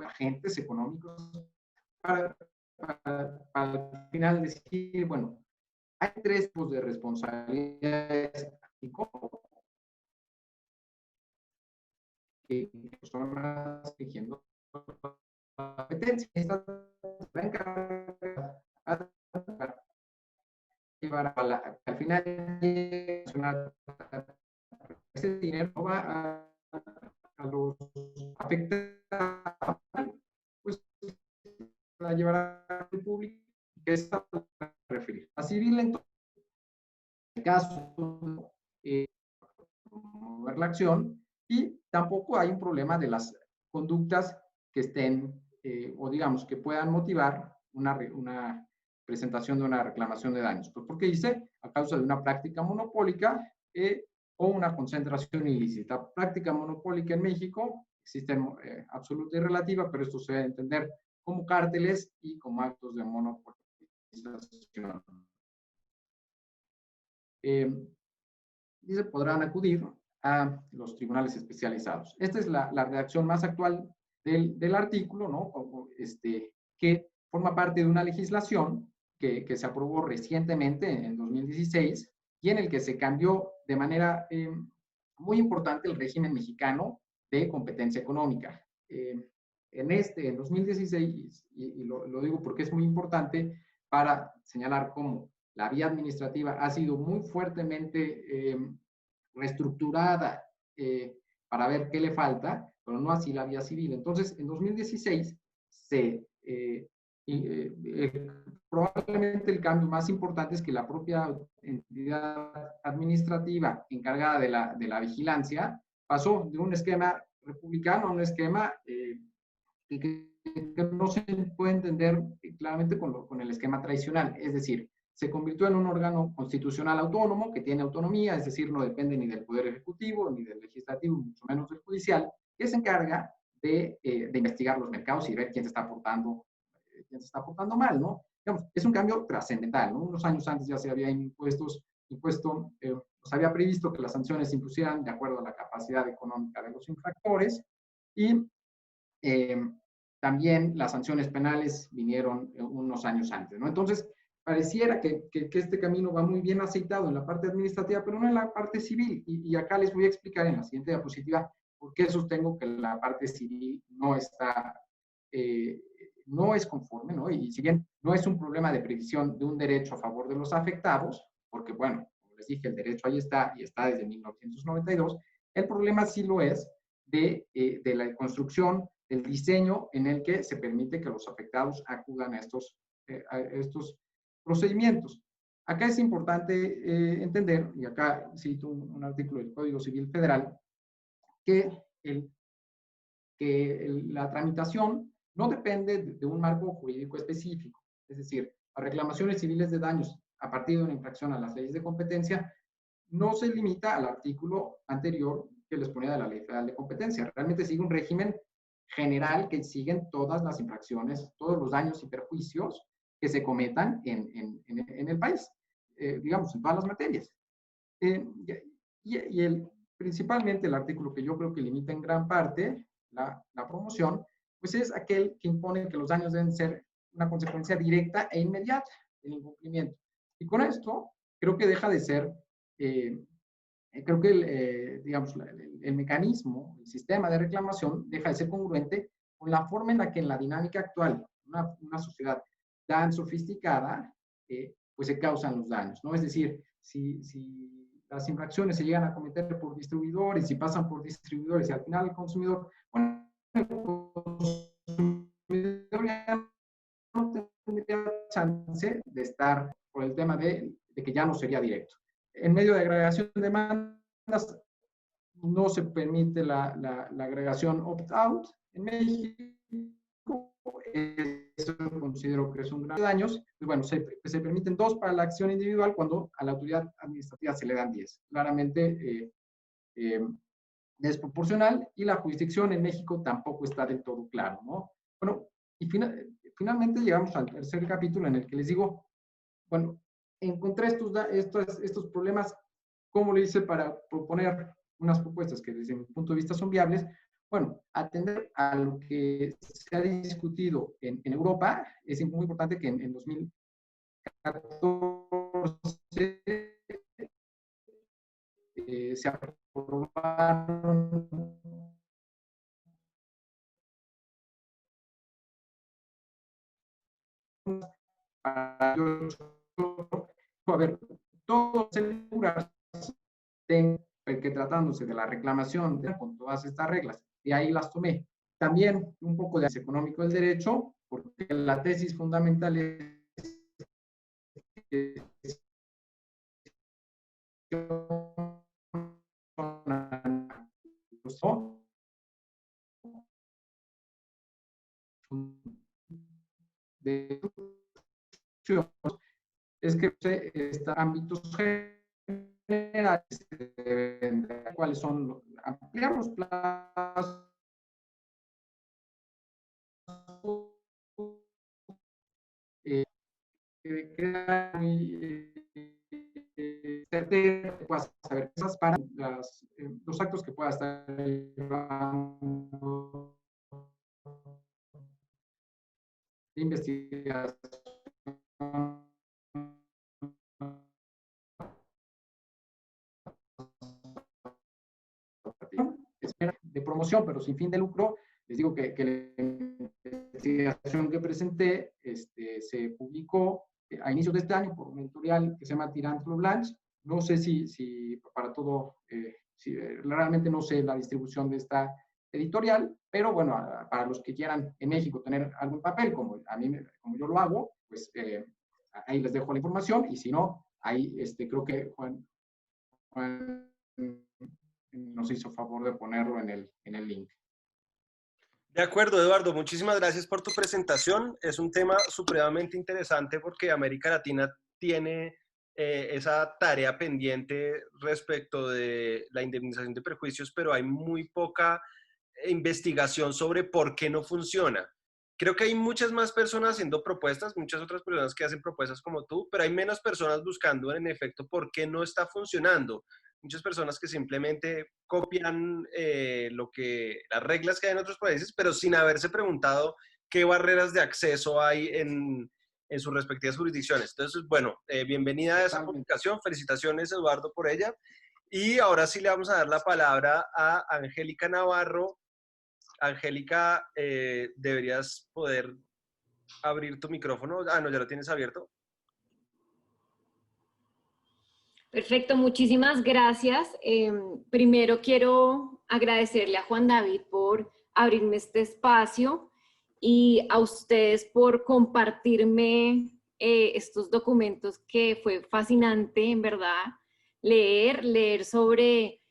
agentes económicos para al final decir, bueno, hay 3 tipos de responsabilidades que son rigiendo la competencia. Esta va a encargar llevar al final ese dinero va a los afectados, pues la llevará al público, que es a referir. A civil, entonces, en el caso mover la acción, y tampoco hay un problema de las conductas que estén, o digamos, que puedan motivar una presentación de una reclamación de daños. Pues porque dice, a causa de una práctica monopólica o una concentración ilícita. Práctica monopólica en México existe absoluta y relativa, pero esto se debe entender como cárteles y como actos de monopolización. Dice, podrán acudir a los tribunales especializados. Esta es la redacción más actual del artículo, ¿no? Que forma parte de una legislación que se aprobó recientemente, en 2016, y en el que se cambió de manera muy importante el régimen mexicano de competencia económica. En 2016, y lo digo porque es muy importante para señalar cómo la vía administrativa ha sido muy fuertemente reestructurada para ver qué le falta, pero no así la vía civil. Entonces, en 2016 probablemente el cambio más importante es que la propia entidad administrativa encargada de la vigilancia pasó de un esquema republicano a un esquema que no se puede entender claramente con el esquema tradicional. Es decir, se convirtió en un órgano constitucional autónomo que tiene autonomía, es decir, no depende ni del Poder Ejecutivo, ni del Legislativo, mucho menos del Judicial, que se encarga de investigar los mercados y ver quién se está portando mal, ¿no? Digamos, es un cambio trascendental, ¿no? Unos años antes ya se había impuesto se había previsto que las sanciones se impusieran de acuerdo a la capacidad económica de los infractores y también las sanciones penales vinieron unos años antes, ¿no? Entonces, pareciera que este camino va muy bien aceitado en la parte administrativa, pero no en la parte civil. Y acá les voy a explicar en la siguiente diapositiva por qué sostengo que la parte civil no está, no es conforme, ¿no? Y si bien no es un problema de previsión de un derecho a favor de los afectados, porque, bueno, como les dije, el derecho ahí está y está desde 1992, el problema sí lo es de la construcción, del diseño en el que se permite que los afectados acudan a estos procedimientos. Acá es importante entender, y acá cito un artículo del Código Civil Federal, que la tramitación no depende de un marco jurídico específico. Es decir, las reclamaciones civiles de daños a partir de una infracción a las leyes de competencia no se limita al artículo anterior que les ponía de la Ley Federal de Competencia. Realmente sigue un régimen general que siguen todas las infracciones, todos los daños y perjuicios que se cometan en el país, digamos, en todas las materias. Principalmente el artículo que yo creo que limita en gran parte la promoción, pues es aquel que impone que los daños deben ser una consecuencia directa e inmediata del incumplimiento. Y con esto, creo que deja de ser, creo que digamos, el mecanismo, el sistema de reclamación deja de ser congruente con la forma en la que en la dinámica actual, una sociedad tan sofisticada, pues se causan los daños, ¿no? Es decir, si las infracciones se llegan a cometer por distribuidores, si pasan por distribuidores y al final el consumidor, bueno, el consumidor ya no tendría chance de estar por el tema de que ya no sería directo. En medio de agregación de demandas no se permite la agregación opt-out en México. Eso considero que es un gran daño. Pues bueno, se permiten 2 para la acción individual cuando a la autoridad administrativa se le dan 10. Claramente desproporcional, y la jurisdicción en México tampoco está del todo claro, ¿no? Bueno, y finalmente llegamos al tercer capítulo en el que les digo, bueno, encontré estos problemas, ¿cómo lo hice para proponer unas propuestas que desde mi punto de vista son viables? Bueno, atender a lo que se ha discutido en Europa. Es muy importante que en 2014 se aprobaron a ver, todos seguras que tratándose de la reclamación con todas estas reglas, y ahí las tomé. También un poco de económico del derecho, porque la tesis fundamental es que es que estos ámbitos generales cuáles son, ampliar los plazos, crear puedas saber cosas para los actos que pueda estar llevando de investigación de promoción, pero sin fin de lucro. Les digo que la investigación que presenté se publicó a inicios de este año por un editorial que se llama Tirantlo Blanche. No sé si para todo, realmente no sé la distribución de esta editorial, pero bueno, para los que quieran en México tener algún papel, como yo lo hago, pues ahí les dejo la información, y si no, ahí creo que Juan nos hizo favor de ponerlo en el link. De acuerdo, Eduardo, muchísimas gracias por tu presentación. Es un tema supremamente interesante porque América Latina tiene esa tarea pendiente respecto de la indemnización de perjuicios, pero hay muy poca investigación sobre por qué no funciona. creo que hay muchas más personas haciendo propuestas, muchas otras personas que hacen propuestas como tú, pero hay menos personas buscando en efecto por qué no está funcionando. Muchas personas que simplemente copian las reglas que hay en otros países, pero sin haberse preguntado qué barreras de acceso hay en sus respectivas jurisdicciones. Entonces, bueno, bienvenida a esa Totalmente. publicación. Felicitaciones, Eduardo, por ella. Y ahora sí le vamos a dar la palabra a Angélica Navarro. Angélica, deberías poder abrir tu micrófono. Ah, no, ya lo tienes abierto. Perfecto, muchísimas gracias. Primero quiero agradecerle a Juan David por abrirme este espacio y a ustedes por compartirme estos documentos que fue fascinante, en verdad, leer sobre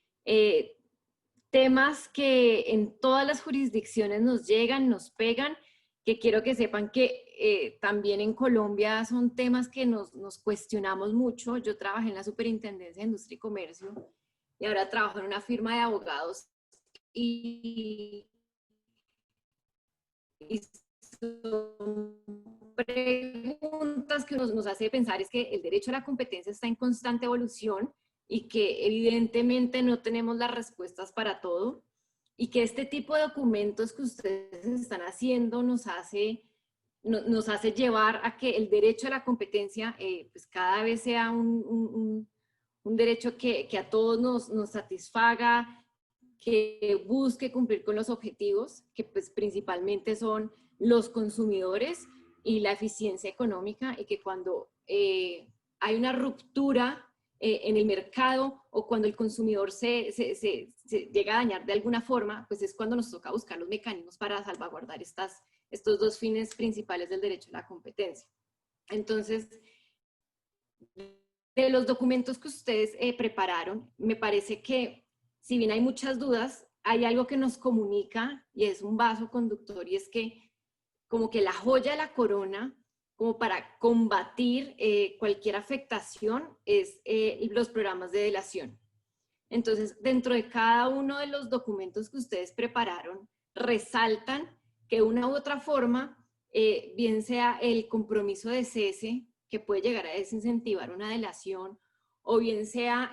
temas que en todas las jurisdicciones nos llegan, nos pegan, que quiero que sepan que también en Colombia son temas que nos cuestionamos mucho. Yo trabajé en la Superintendencia de Industria y Comercio y ahora trabajo en una firma de abogados y son preguntas que nos hace pensar es que el derecho a la competencia está en constante evolución y que evidentemente no tenemos las respuestas para todo y que este tipo de documentos que ustedes están haciendo nos hace llevar a que el derecho a la competencia pues cada vez sea un derecho que a todos nos satisfaga, que busque cumplir con los objetivos, que pues principalmente son los consumidores y la eficiencia económica, y que cuando hay una ruptura en el mercado o cuando el consumidor se llega a dañar de alguna forma, pues es cuando nos toca buscar los mecanismos para salvaguardar estos dos fines principales del derecho a la competencia. Entonces, de los documentos que ustedes prepararon, me parece que si bien hay muchas dudas, hay algo que nos comunica y es un vaso conductor, y es que como que la joya de la corona, como para combatir cualquier afectación, es los programas de delación. Entonces, dentro de cada uno de los documentos que ustedes prepararon, resaltan que de una u otra forma, bien sea el compromiso de cese, que puede llegar a desincentivar una delación, o bien sea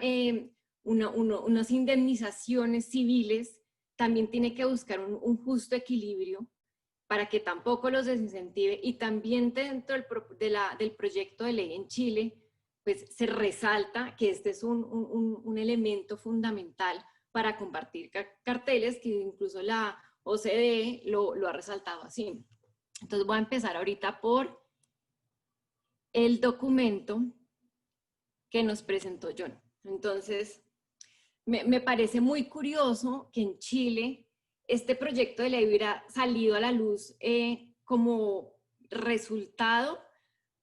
unas indemnizaciones civiles, también tiene que buscar un justo equilibrio para que tampoco los desincentive. Y también dentro del proyecto de ley en Chile, pues se resalta que este es un elemento fundamental para combatir carteles, que incluso la OCDE lo ha resaltado así. Entonces voy a empezar ahorita por el documento que nos presentó John. Entonces, me parece muy curioso que en Chile este proyecto de ley hubiera salido a la luz como resultado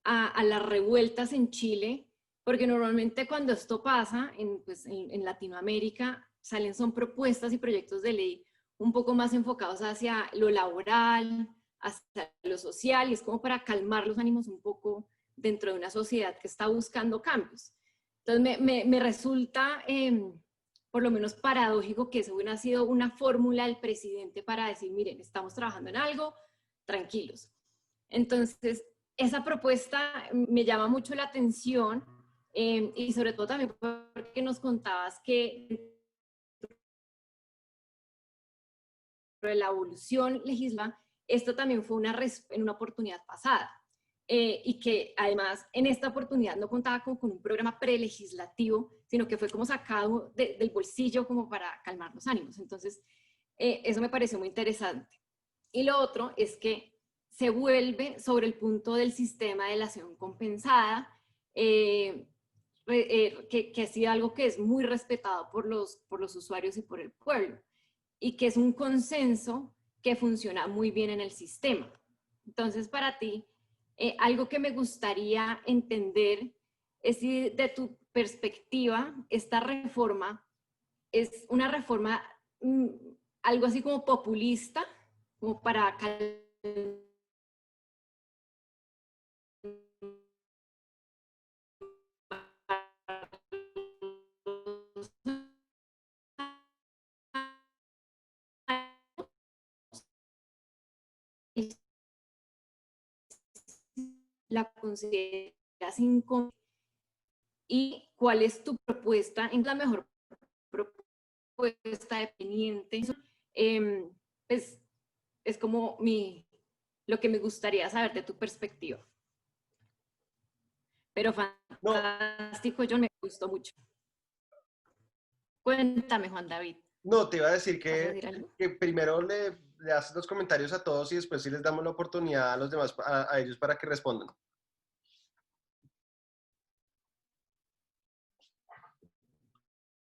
a las revueltas en Chile, porque normalmente cuando esto pasa en Latinoamérica son propuestas y proyectos de ley un poco más enfocados hacia lo laboral, hacia lo social, y es como para calmar los ánimos un poco dentro de una sociedad que está buscando cambios. Entonces me resulta por lo menos paradójico que eso hubiera sido una fórmula del presidente para decir, miren, estamos trabajando en algo, tranquilos. Entonces, esa propuesta me llama mucho la atención y sobre todo también porque nos contabas que de la evolución legislativa, esto también fue en una oportunidad pasada. Y que además en esta oportunidad no contaba con un programa prelegislativo, sino que fue como sacado del bolsillo como para calmar los ánimos. Entonces, eso me pareció muy interesante. Y lo otro es que se vuelve sobre el punto del sistema de delación compensada, que ha sido algo que es muy respetado por los usuarios y por el pueblo, y que es un consenso que funciona muy bien en el sistema. Entonces, para ti, algo que me gustaría entender es si de tu perspectiva esta reforma es una reforma algo así como populista, como para la consideras inconveniente y cuál es tu propuesta, en la mejor propuesta dependiente. Pues, es como lo que me gustaría saber de tu perspectiva. Pero fantástico, John, me gustó mucho. Cuéntame, Juan David. No, te iba a decir ¿Vas a decir algo? que primero le haces los comentarios a todos y después sí les damos la oportunidad a los demás, a ellos para que respondan.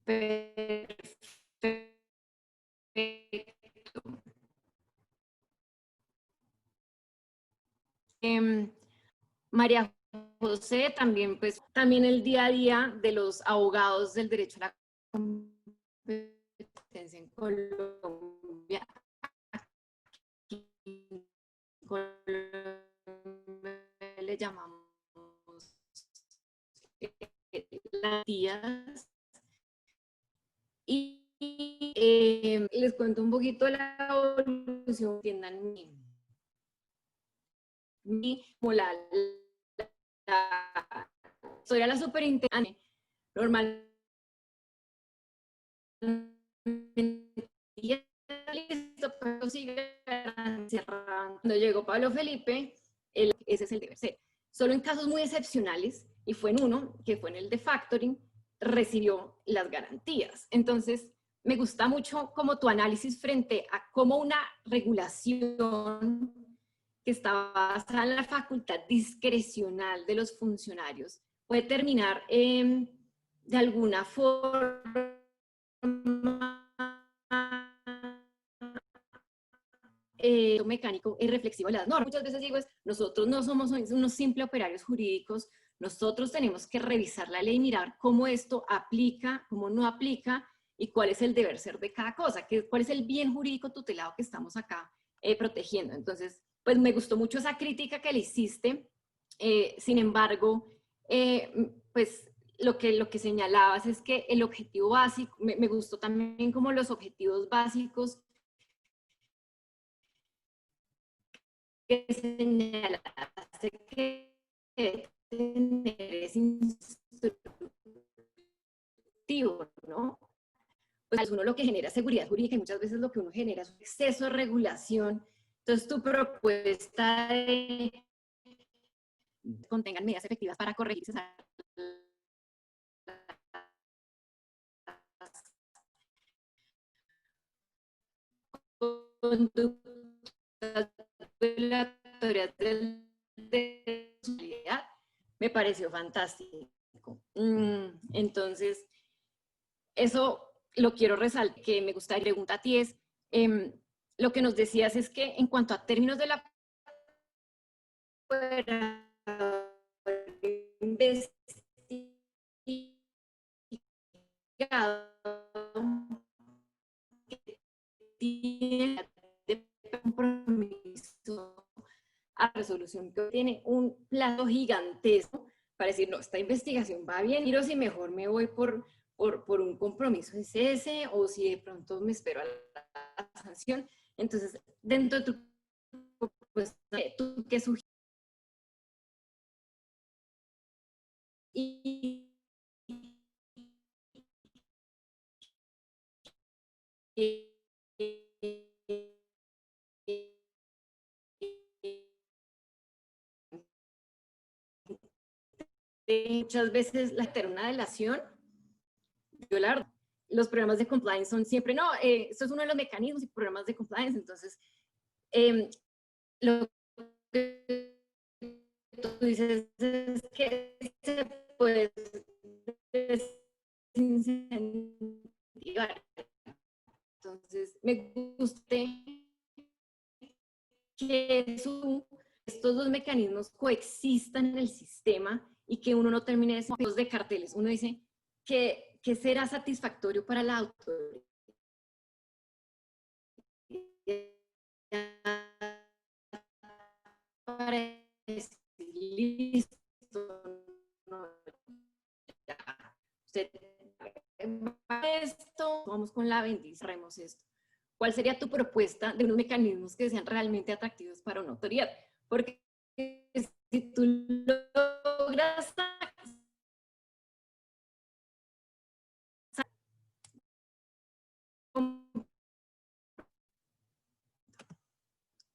Perfecto. María José, también, pues, también el día a día de los abogados del derecho a la competencia en Colombia. En Colombia le llamamos garantías. Y les cuento un poquito la evolución, entiendan como la soy a la superintendente normal listo, pero sigue cerrando. Cuando llegó Pablo Felipe, ese es el deber ser. Solo en casos muy excepcionales, y fue en uno, que fue en el de factoring, recibió las garantías. Entonces, me gusta mucho como tu análisis frente a cómo una regulación que está basada en la facultad discrecional de los funcionarios puede terminar de alguna forma mecánico y reflexivo de las normas. Muchas veces digo, nosotros no somos unos simples operarios jurídicos, nosotros tenemos que revisar la ley y mirar cómo esto aplica, cómo no aplica y cuál es el deber ser de cada cosa, cuál es el bien jurídico tutelado que estamos acá protegiendo. Entonces, pues me gustó mucho esa crítica que le hiciste. Sin embargo, pues lo que señalabas es que el objetivo básico, me gustó también como los objetivos básicos que señalaste que tener es instructivo, ¿no? Pues uno lo que genera es seguridad jurídica y muchas veces lo que uno genera es un exceso de regulación. Entonces tu propuesta de contengan medidas efectivas para corregir esas conductas violatorias de seguridad, me pareció fantástico. Entonces, eso lo quiero resaltar, que me gustaría preguntar a ti es, lo que nos decías es que en cuanto a términos de la tiene de compromiso a resolución que tiene un plazo gigantesco para decir, no, esta investigación va bien, pero si mejor me voy por un compromiso es ese, o si de pronto me espero a la sanción. Entonces, dentro de tu propuesta, ¿tú qué sugieres? Muchas veces una delación, violar. Los programas de compliance son siempre, no, esto es uno de los mecanismos y programas de compliance, entonces, lo que tú dices es que se puede desincentivar. Entonces, me gusta que estos dos mecanismos coexistan en el sistema y que uno no termine de carteles. Uno dice que será satisfactorio para la autoridad para decir, listo, no, ya, usted esto, vamos con la bendición, cerremos esto. ¿Cuál sería tu propuesta de unos mecanismos que sean realmente atractivos para una autoridad? Porque si tú logras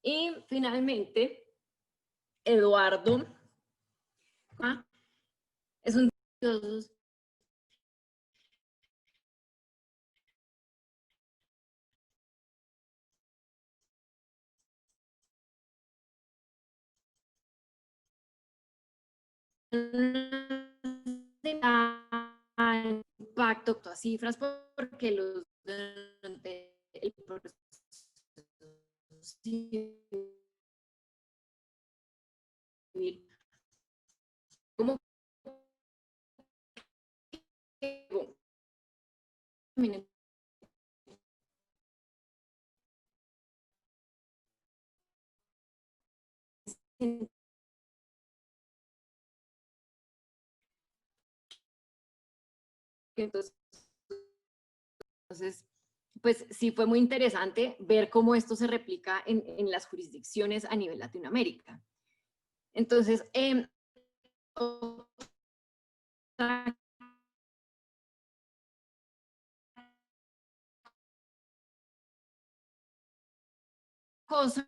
y finalmente, Eduardo es un impacto a cifras porque los durante el proceso civil, como que entonces, pues sí fue muy interesante ver cómo esto se replica en las jurisdicciones a nivel Latinoamérica. Entonces, otra cosa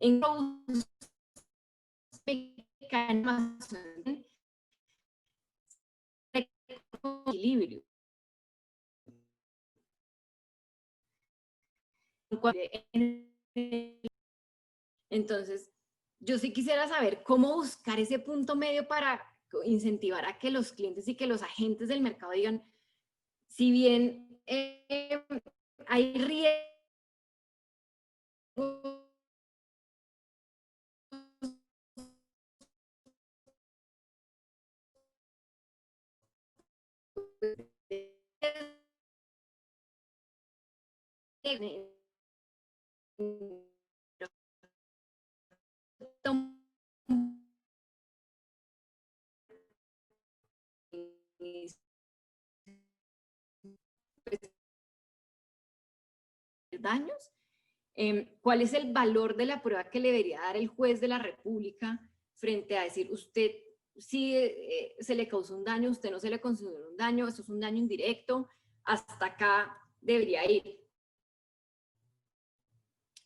en equilibrio. Entonces, yo sí quisiera saber cómo buscar ese punto medio para incentivar a que los clientes y que los agentes del mercado digan, si bien hay riesgos daños, ¿cuál es el valor de la prueba que le debería dar el juez de la República frente a decir, usted sí se le causó un daño, usted no se le consideró un daño, eso es un daño indirecto, hasta acá debería ir?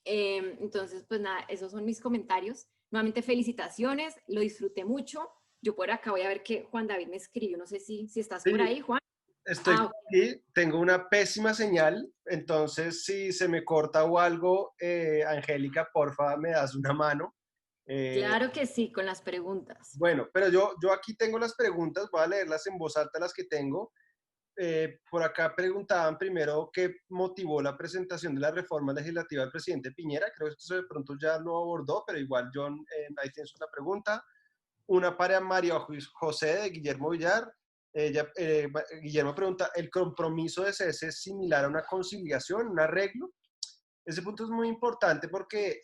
Entonces, pues nada, esos son mis comentarios. Nuevamente, felicitaciones, lo disfruté mucho. Yo por acá voy a ver que Juan David me escribió, no sé si estás por ahí, Juan. Estoy aquí, tengo una pésima señal, entonces si se me corta o algo, Angélica, porfa, me das una mano. Claro que sí, con las preguntas. Bueno, pero yo aquí tengo las preguntas, voy a leerlas en voz alta las que tengo. Por acá preguntaban primero qué motivó la presentación de la reforma legislativa del presidente Piñera. Creo que eso de pronto ya lo abordó, pero igual John, ahí tienes una pregunta. Una para María José de Guillermo Villar. Guillermo pregunta, ¿el compromiso de cese es similar a una conciliación, un arreglo? Ese punto es muy importante porque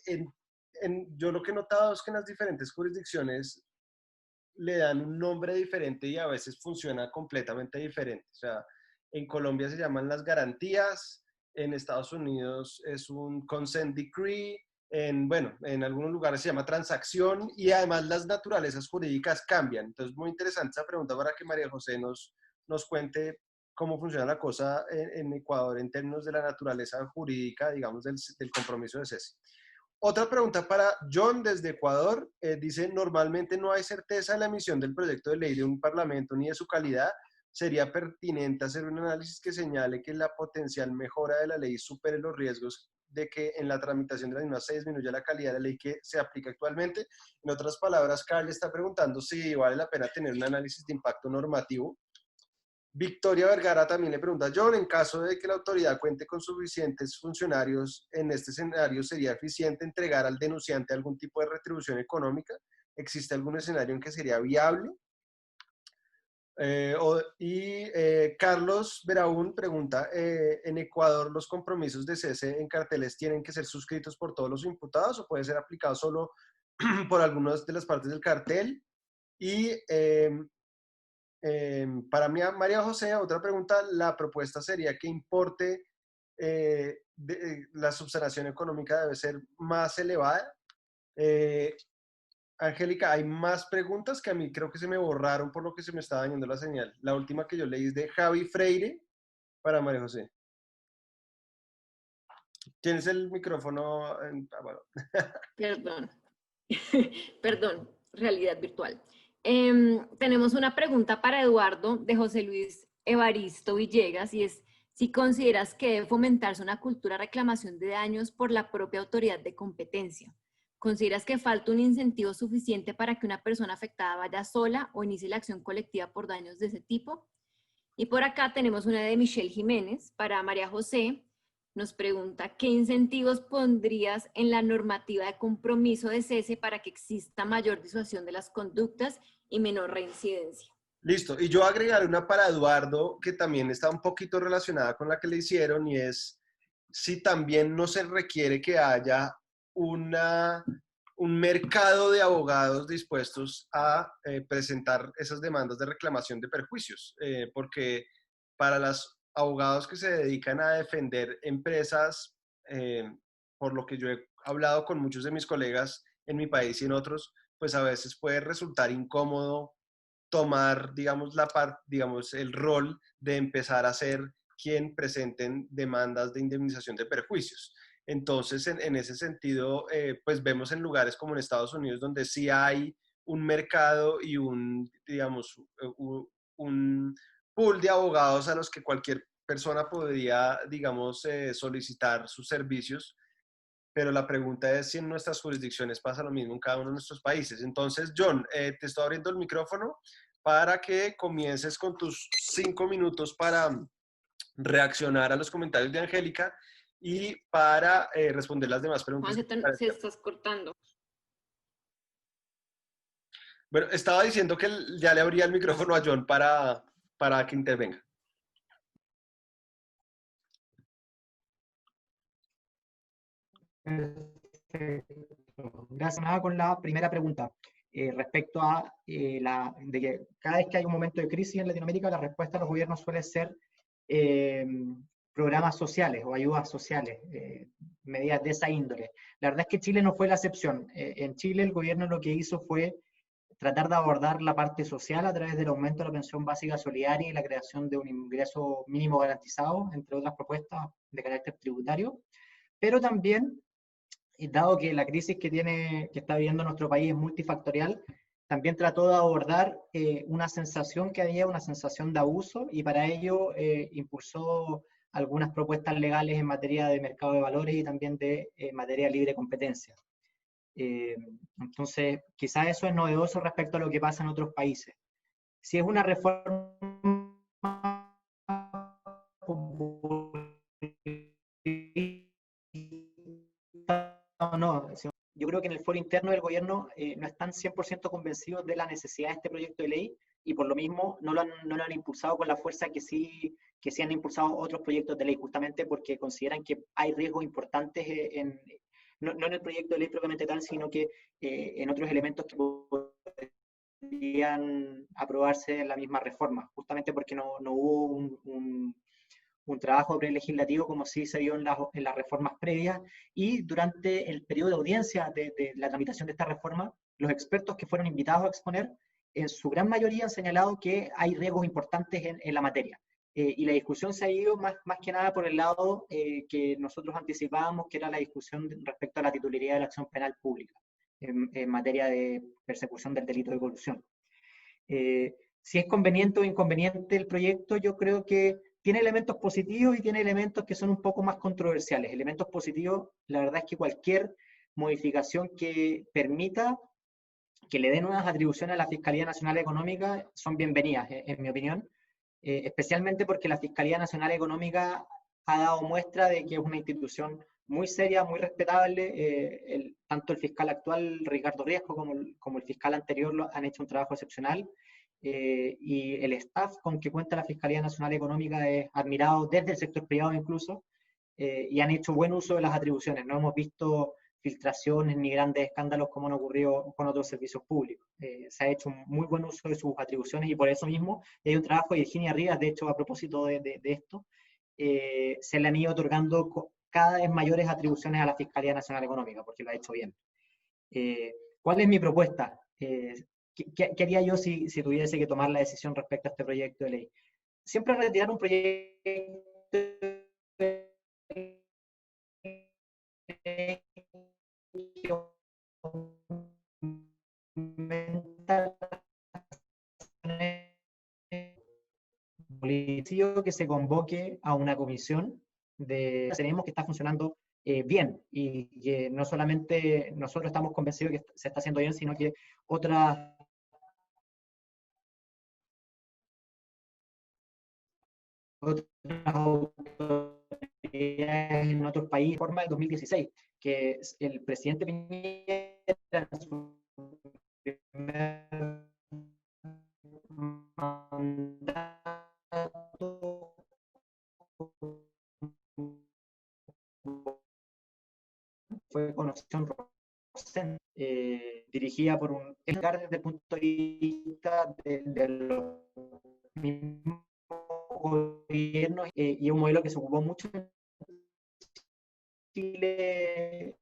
yo lo que he notado es que en las diferentes jurisdicciones le dan un nombre diferente y a veces funciona completamente diferente. O sea, en Colombia se llaman las garantías, en Estados Unidos es un consent decree, bueno, en algunos lugares se llama transacción y además las naturalezas jurídicas cambian. Entonces, muy interesante esa pregunta para que María José nos cuente cómo funciona la cosa en Ecuador en términos de la naturaleza jurídica, digamos, del compromiso de cese. Otra pregunta para John desde Ecuador. Dice, normalmente no hay certeza de la emisión del proyecto de ley de un parlamento ni de su calidad. ¿Sería pertinente hacer un análisis que señale que la potencial mejora de la ley supere los riesgos de que en la tramitación de la misma se disminuya la calidad de la ley que se aplica actualmente? En otras palabras, Carl está preguntando si vale la pena tener un análisis de impacto normativo. Victoria Vergara también le pregunta, John, en caso de que la autoridad cuente con suficientes funcionarios, en este escenario, ¿sería eficiente entregar al denunciante algún tipo de retribución económica? ¿Existe algún escenario en que sería viable? Carlos Veraún pregunta, ¿en Ecuador los compromisos de cese en carteles tienen que ser suscritos por todos los imputados o puede ser aplicado solo por algunas de las partes del cartel? Y para mí, María José, otra pregunta, la propuesta sería que importe la subsanación económica debe ser más elevada. Angélica, hay más preguntas que a mí creo que se me borraron por lo que se me estaba dañando la señal. La última que yo leí es de Javi Freire para María José. ¿Tienes el micrófono? Bueno. Perdón. Perdón, realidad virtual. Tenemos una pregunta para Eduardo de José Luis Evaristo Villegas y es si consideras que debe fomentarse una cultura de reclamación de daños por la propia autoridad de competencia. ¿Consideras que falta un incentivo suficiente para que una persona afectada vaya sola o inicie la acción colectiva por daños de ese tipo? Y por acá tenemos una de Michelle Jiménez para María José. Nos pregunta, ¿qué incentivos pondrías en la normativa de compromiso de cese para que exista mayor disuasión de las conductas y menor reincidencia? Listo. Y yo agregaré una para Eduardo que también está un poquito relacionada con la que le hicieron y es si también no se requiere que haya un mercado de abogados dispuestos a presentar esas demandas de reclamación de perjuicios, porque para los abogados que se dedican a defender empresas, por lo que yo he hablado con muchos de mis colegas en mi país y en otros, pues a veces puede resultar incómodo tomar, digamos, el rol de empezar a ser quien presenten demandas de indemnización de perjuicios. Entonces, en ese sentido, pues vemos en lugares como en Estados Unidos donde sí hay un mercado y digamos, un pool de abogados a los que cualquier persona podría, digamos, solicitar sus servicios, pero la pregunta es si en nuestras jurisdicciones pasa lo mismo en cada uno de nuestros países. Entonces, John, te estoy abriendo el micrófono para que comiences con tus 5 minutos para reaccionar a los comentarios de Angélica y para responder las demás preguntas. Juan, se estás cortando. Bueno, estaba diciendo que ya le abría el micrófono a John para que intervenga. Relacionada con la primera pregunta, respecto a de que cada vez que hay un momento de crisis en Latinoamérica, la respuesta de los gobiernos suele ser programas sociales o ayudas sociales, medidas de esa índole. La verdad es que Chile no fue la excepción. En Chile el gobierno lo que hizo fue tratar de abordar la parte social a través del aumento de la pensión básica solidaria y la creación de un ingreso mínimo garantizado, entre otras propuestas de carácter tributario, pero también, dado que la crisis que está viviendo nuestro país es multifactorial, también trató de abordar una sensación que había, una sensación de abuso, y para ello impulsó algunas propuestas legales en materia de mercado de valores y también de materia de libre competencia. Entonces, quizás eso es novedoso respecto a lo que pasa en otros países. Si es una reforma o no, yo creo que en el foro interno del gobierno no están 100% convencidos de la necesidad de este proyecto de ley y por lo mismo no lo han impulsado con la fuerza que sí han impulsado otros proyectos de ley, justamente porque consideran que hay riesgos importantes no en el proyecto de ley propiamente tal, sino que en otros elementos que podrían aprobarse en la misma reforma, justamente porque no hubo un trabajo prelegislativo como sí se vio en las reformas previas, y durante el periodo de audiencia de la tramitación de esta reforma, los expertos que fueron invitados a exponer, en su gran mayoría han señalado que hay riesgos importantes en la materia. Y la discusión se ha ido más que nada por el lado que nosotros anticipábamos, que era la discusión respecto a la titularidad de la acción penal pública en materia de persecución del delito de corrupción. Si es conveniente o inconveniente el proyecto, yo creo que tiene elementos positivos y tiene elementos que son un poco más controversiales. Elementos positivos, la verdad es que cualquier modificación que permita que le den unas atribuciones a la Fiscalía Nacional Económica son bienvenidas, en mi opinión. Especialmente porque la Fiscalía Nacional Económica ha dado muestra de que es una institución muy seria, muy respetable. Tanto el fiscal actual, Ricardo Riesco, como el fiscal anterior han hecho un trabajo excepcional. Y el staff con que cuenta la Fiscalía Nacional Económica es admirado desde el sector privado incluso, y han hecho buen uso de las atribuciones. No hemos visto filtraciones ni grandes escándalos como han ocurrido con otros servicios públicos. Se ha hecho un muy buen uso de sus atribuciones y por eso mismo hay un trabajo de Virginia Rivas, de hecho, a propósito de esto, se le han ido otorgando cada vez mayores atribuciones a la Fiscalía Nacional Económica, porque lo ha hecho bien. ¿Cuál es mi propuesta? ¿Qué haría yo si tuviese que tomar la decisión respecto a este proyecto de ley? Siempre retirar un proyecto de ley que aumenta que se convoque a una comisión de tenemos que está funcionando bien y que no solamente nosotros estamos convencidos que se está haciendo bien, sino que otras autoridades en otros países, forma del 2016, que el presidente Piñera en su primer mandato fue conocido dirigida por un Edgar desde el punto de vista de los mismos gobiernos y un modelo que se ocupó mucho en Chile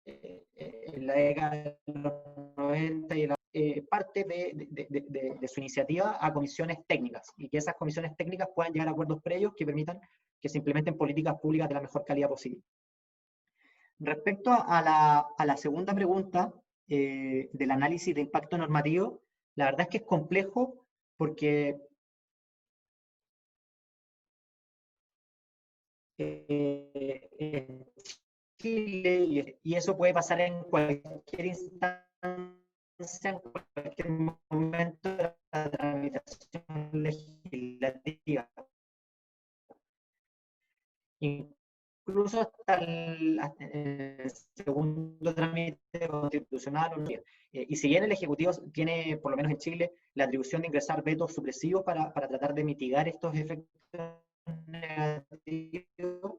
en la década de los 90 y parte de su iniciativa a comisiones técnicas y que esas comisiones técnicas puedan llegar a acuerdos previos que permitan que se implementen políticas públicas de la mejor calidad posible. Respecto a la segunda pregunta del análisis de impacto normativo, la verdad es que es complejo porque en Chile, y eso puede pasar en cualquier instancia, en cualquier momento de la tramitación legislativa. Incluso hasta el segundo trámite constitucional. Y si bien el Ejecutivo tiene, por lo menos en Chile, la atribución de ingresar vetos supresivos para tratar de mitigar estos efectos negativos,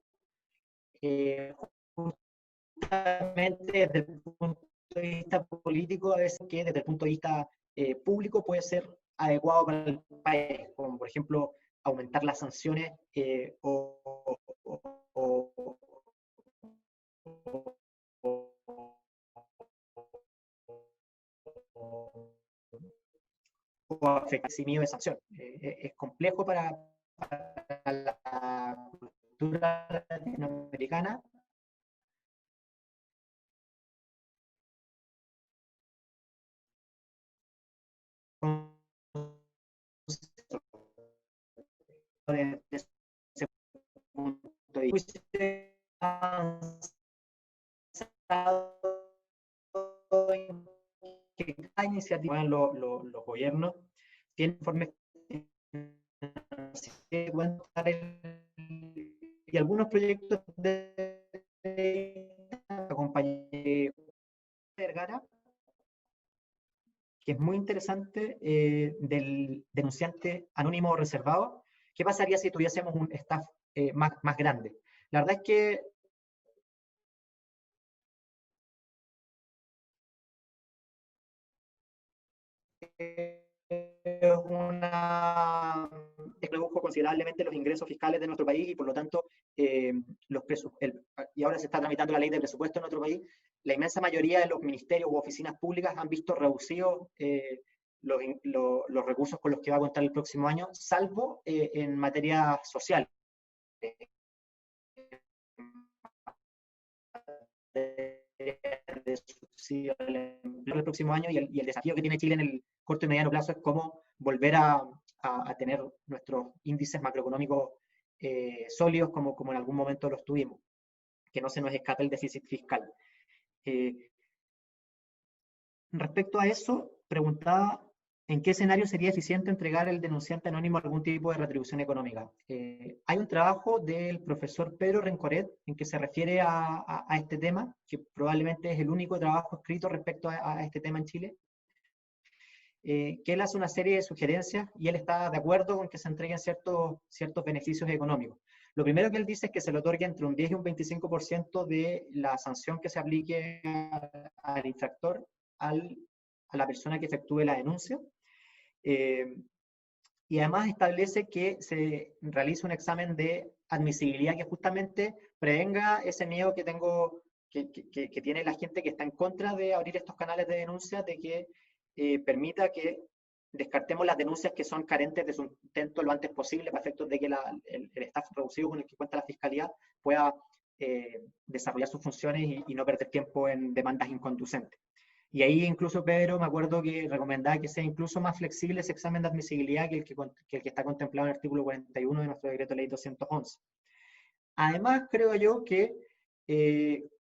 justamente desde el punto de vista político, a veces que desde el punto de vista público puede ser adecuado para el país, como por ejemplo aumentar las sanciones o afectar de sanción. Es complejo para la cultura latinoamericana. Desde ese punto de vista, que cada iniciativa en los gobiernos tiene informes y algunos proyectos de compañía Vergara, que es muy interesante, del denunciante anónimo reservado. ¿Qué pasaría si tuviésemos un staff más grande? La verdad es que redujo considerablemente los ingresos fiscales de nuestro país y por lo tanto y ahora se está tramitando la ley de presupuesto en nuestro país. La inmensa mayoría de los ministerios u oficinas públicas han visto reducidos los recursos con los que va a contar el próximo año, salvo en materia social. De subsidio el próximo año y el desafío que tiene Chile en el corto y mediano plazo es cómo volver a tener nuestros índices macroeconómicos sólidos como en algún momento los tuvimos, que no se nos escape el déficit fiscal. Respecto a eso, preguntaba ¿en qué escenario sería eficiente entregar al denunciante anónimo algún tipo de retribución económica? Hay un trabajo del profesor Pedro Rencoret en que se refiere a este tema, que probablemente es el único trabajo escrito respecto a este tema en Chile, que él hace una serie de sugerencias y él está de acuerdo con que se entreguen ciertos beneficios económicos. Lo primero que él dice es que se le otorgue entre un 10 y un 25% de la sanción que se aplique al infractor a la persona que efectúe la denuncia. Y y además establece que se realice un examen de admisibilidad que justamente prevenga ese miedo que tengo, que tiene la gente que está en contra de abrir estos canales de denuncia, de que permita que descartemos las denuncias que son carentes de sustento lo antes posible, para efectos de que el staff reducido con el que cuenta la Fiscalía pueda desarrollar sus funciones y no perder tiempo en demandas inconducentes. Y ahí incluso, Pedro, me acuerdo que recomendaba que sea incluso más flexible ese examen de admisibilidad que el que está contemplado en el artículo 41 de nuestro decreto ley 211. Además, creo yo que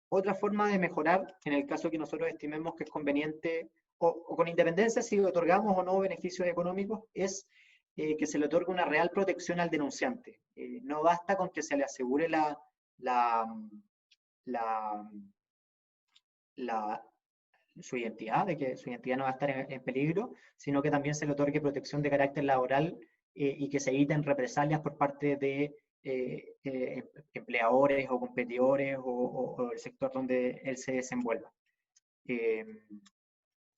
otra forma de mejorar, en el caso que nosotros estimemos que es conveniente, o con independencia si otorgamos o no beneficios económicos, es que se le otorgue una real protección al denunciante. No basta con que se le asegure su identidad, de que su identidad no va a estar en peligro, sino que también se le otorgue protección de carácter laboral y que se eviten represalias por parte de empleadores o competidores o el sector donde él se desenvuelva.